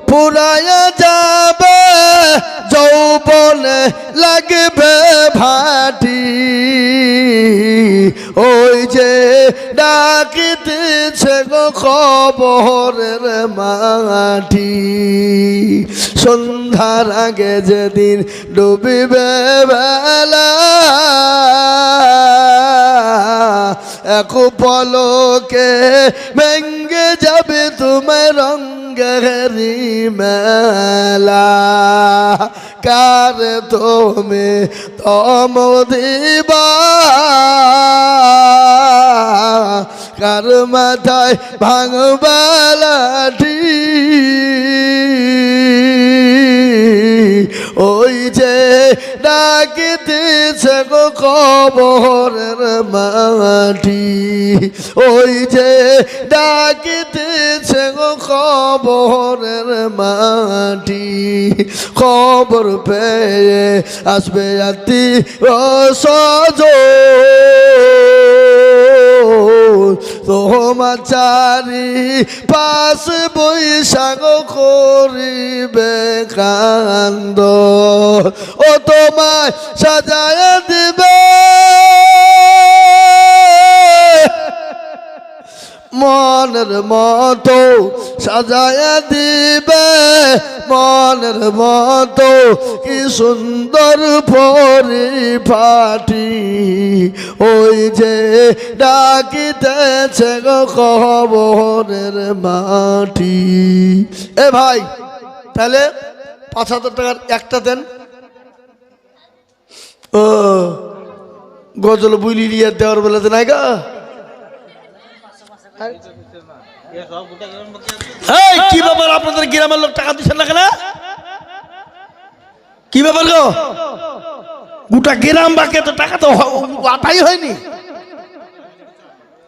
পুরায়া যাবে, যৌবনে লাগবে ভাটি, ওই যে ডাকিতেছে গো কবরের মাটি। সন্ধ্যার আগে যেদিন ডুবিবে বেলা, এক পলকে ভেঙ্গে যাবে তোমার রঙ্গেরি মেলা। কার তুমি তম দিবা, কার মাথায় ভাঙবা লাঠি, ওই যে ডাকিতেছে গো কবরের মাটি, ওই যে ডাকিতেছে গো কবরের মাটি। খবর পেয়ে আসবে আত্মীয় স্বজন, তোমার চারি পাশ বৈশাখ করিবে কান্দ, ও তোমায় সাজায় দিবে মনের মতো সাজায় দিবে, মনের মতো কি সুন্দর পরিপাটি, ওই যে ডাকিতেছে গো কবরের মাটি। এ ভাই, তাহলে 5,000 টাকার একটা দেন। ও গজল বুইলি নিয়ে দেওয়ার বেলাতে নাই গা। এই কি ব্যাপার, আপনাদের গ্রামের লোক টাকা দিচ্ছেন না কেন? কি ব্যাপার গো? গোটা গ্রাম বাকি তো টাকা তো আতাই হয়নি।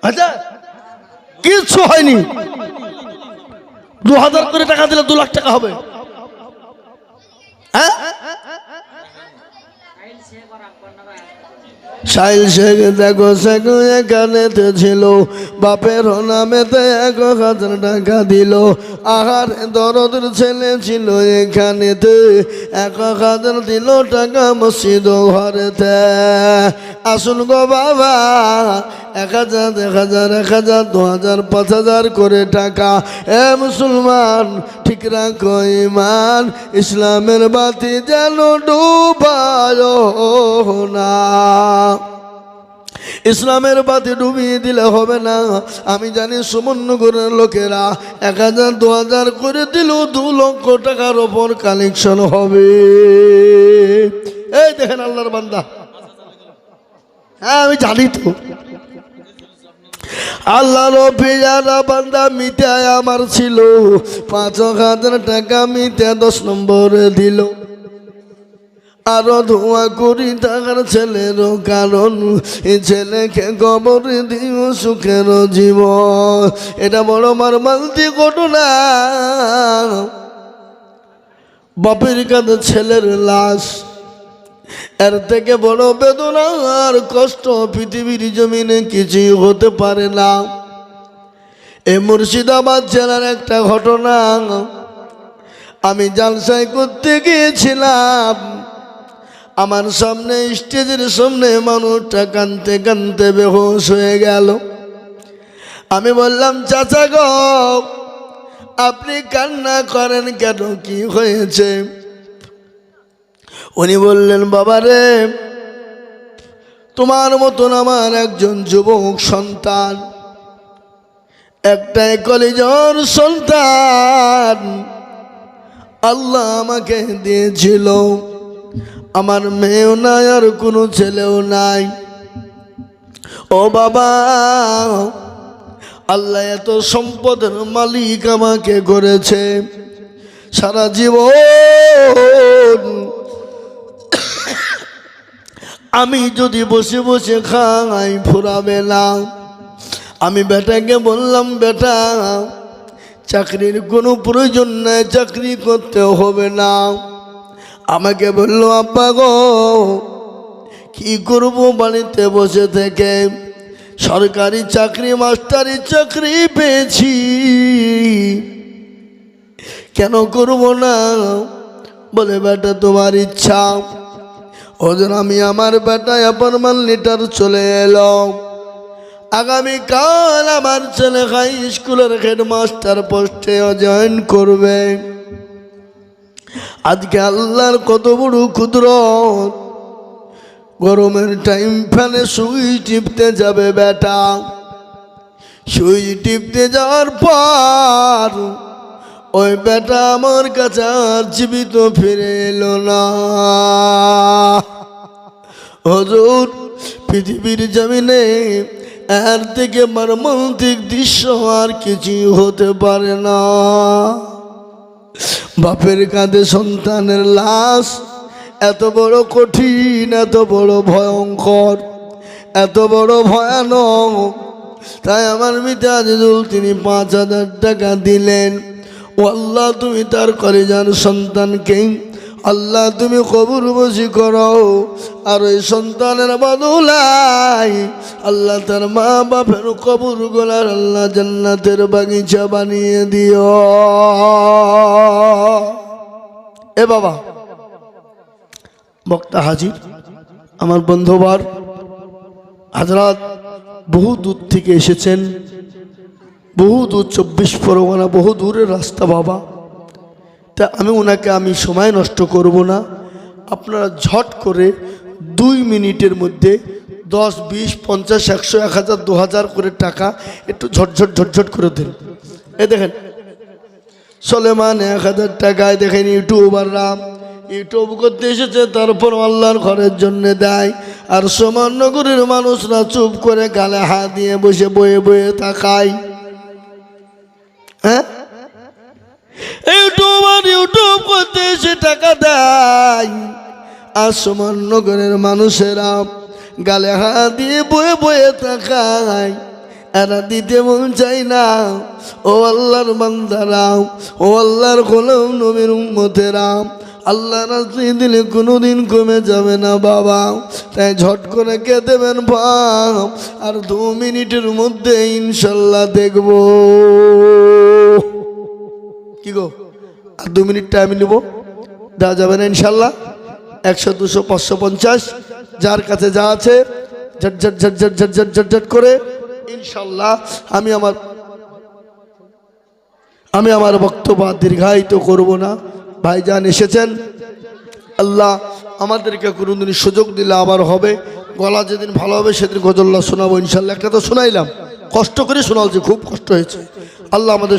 আচ্ছা কিচ্ছু হয়নি। 2,000 করে টাকা দিলে 2 লাখ টাকা হবে। হ্যাঁ, সাইল শেখ দেখো শেখ এখানেতে ছিল, বাপের নামেতে 1,000 টাকা দিল। আহার দরদের ছেলে ছিল এখানেতে, 1,000 দিল টাকা মসজিদ ঘরেতে। আসুন গো বাবা, 1,000 1,000 1,000 2,000 5,000 করে টাকা। এ মুসলমান ঠিক রাখো ঈমান, ইসলামের বাতি যেন ডুবায় না। ইসলামের বাতি ডুবিয়ে দিলে হবে না। আমি জানি সুমনগরের লোকেরা 1,000 2,000 করে দিল 2 লক্ষ টাকার ওপর কালেকশন হবে। এই দেখেন আল্লাহর বান্দা, হ্যাঁ আমি জানি তো। আল্লাহর পিয়ারা বান্দা মিটায় আমার ছিল 5,000 টাকা, মিটা 10 নম্বরে দিল। আরো ধোয়া করি তার ছেলেরও, কারণ এই ছেলেকে কবরে দিও সুখের জীবন। এটা বড় মর্মান্তিক ঘটনা। বাপের কাঁধে ছেলের লাশ, এর থেকে বড় বেদনা আর কষ্ট পৃথিবীর জমিনে কিছুই হতে পারে না। এই মুর্শিদাবাদ জেলার একটা ঘটনা। আমি জালসায় করতে গিয়েছিলাম, আমার সামনে স্টেজের সামনে মানুষটা কাঁদতে কাঁদতে বেহুশ হয়ে গেল। আমি বললাম, চাচা গো আপনি কান্না করেন কেন, কি হয়েছে? উনি বললেন, বাবা রে, তোমার মতন আমার একজন যুবক সন্তান, একটাই কলিজার সন্তান আল্লাহ আমাকে দিয়েছিল। আমার মেয়েও নাই, আর কোনো ছেলেও নাই। ও বাবা, আল্লাহ এত সম্পদের মালিক আমাকে করেছে, সারা জীবন আমি যদি বসে বসে খাই ফুরাবে না। আমি বেটাকে বললাম, বেটা চাকরির কোনো প্রয়োজন নাই, চাকরি করতে হবে না। আমাকে বললো, আব্বা গো কি করবো বাড়িতে বসে থেকে, সরকারি চাকরি মাস্টারি চাকরি পেয়েছি, কেন করব না? বলে, বেটা তোমার ইচ্ছা। ওজন আমি আমার বেটা অ্যাপয়েন্টমেন্ট লেটার চলে এলো। আগামীকাল আমার ছেলে হাই স্কুলের হেডমাস্টার পোস্টে জয়েন করবে। আজকে আল্লাহর কত বড় কুদরত, গরমের টাইম ফ্যানে সুইচ টিপতে যাবে বেটা। সুইচ টিপতে যাওয়ার পর ওই বেটা আমার কাছে আর জীবিত ফিরে এলো না। হুজুর, পৃথিবীর জমিনে এর থেকে মর্মান্তিক দৃশ্য আর কিছু হতে পারে না। বাপের কাঁধে সন্তানের লাশ, এত বড় কঠিন, এত বড় ভয়ঙ্কর, এত বড় ভয়ানক। তাই আমার মিতাজুল তিনি 5,000 টাকা দিলেন। ও আল্লাহ, তুমি তার কলিজার সন্তানকে আল্লাহ তুমি কবরবাসী করো, আর ওই সন্তানের বদলায় আল্লাহ তার মা বাপের কবর গোলার আল্লাহ জান্নাতের বাগিচা বানিয়ে দিও। এ বাবা, বক্তা হাজির, আমার বন্ধুবার হাজরাত বহু দূর থেকে এসেছেন। বহু দূর 24 পরগনা, বহু দূরের রাস্তা বাবা। তা আমি সময় নষ্ট করব না, আপনারা ঝট করে 2 মিনিটের মধ্যে 10, 20, 50, 100, 1000, 2000 করে টাকা একটু ঝটঝট করে দেন। এই দেখেন সলেমান 1000 টাকায় দেখেন ইউটিউবাররা ইউটিউব করতে এসেছে, তারপর আল্লাহর ঘরের জন্য দেয়। আর সমাননগরের মানুষরা চুপ করে গালে হাত দিয়ে বসে বয়ে বয়ে তাকায়। হ্যাঁ, ইউটিউব করতে এসে টাকা দেয়, আর সমাননগরের মানুষেরা গালে হাত দিয়ে বয়ে বয়ে তাকায়। এরা দিতে মন চাই না। ও আল্লাহর বান্দারা, ও আল্লাহর গোলাম নবীর উম্মতেরা, আল্লাহ রাস্তায় দিলে কোনোদিন কমে যাবে না বাবা। তাই ঝট করে কে দেবেন বাপ, আর 2 মিনিটের মধ্যে ইনশাল্লাহ দেখব। কি গো, আর 2 মিনিট টাইম নেব, দেওয়া যাবে না ইনশাল্লাহ? 100, 200, 500, 50 যার কাছে যা আছে ঝট করে ইনশাল্লাহ। আমি আমার বক্তব্য দীর্ঘায়িত করব না। ভাইজান এসেছেন, আল্লাহ আমাদেরকে কোনোদিন সুযোগ দিলে আবার হবে। গলা যেদিন ভালো হবে সেদিন গজল্লা শোনাবো ইনশাল্লাহ। একটা তো শোনাইলাম, কষ্ট করে শোনালছি, খুব কষ্ট হয়েছে। আল্লাহ আমাদের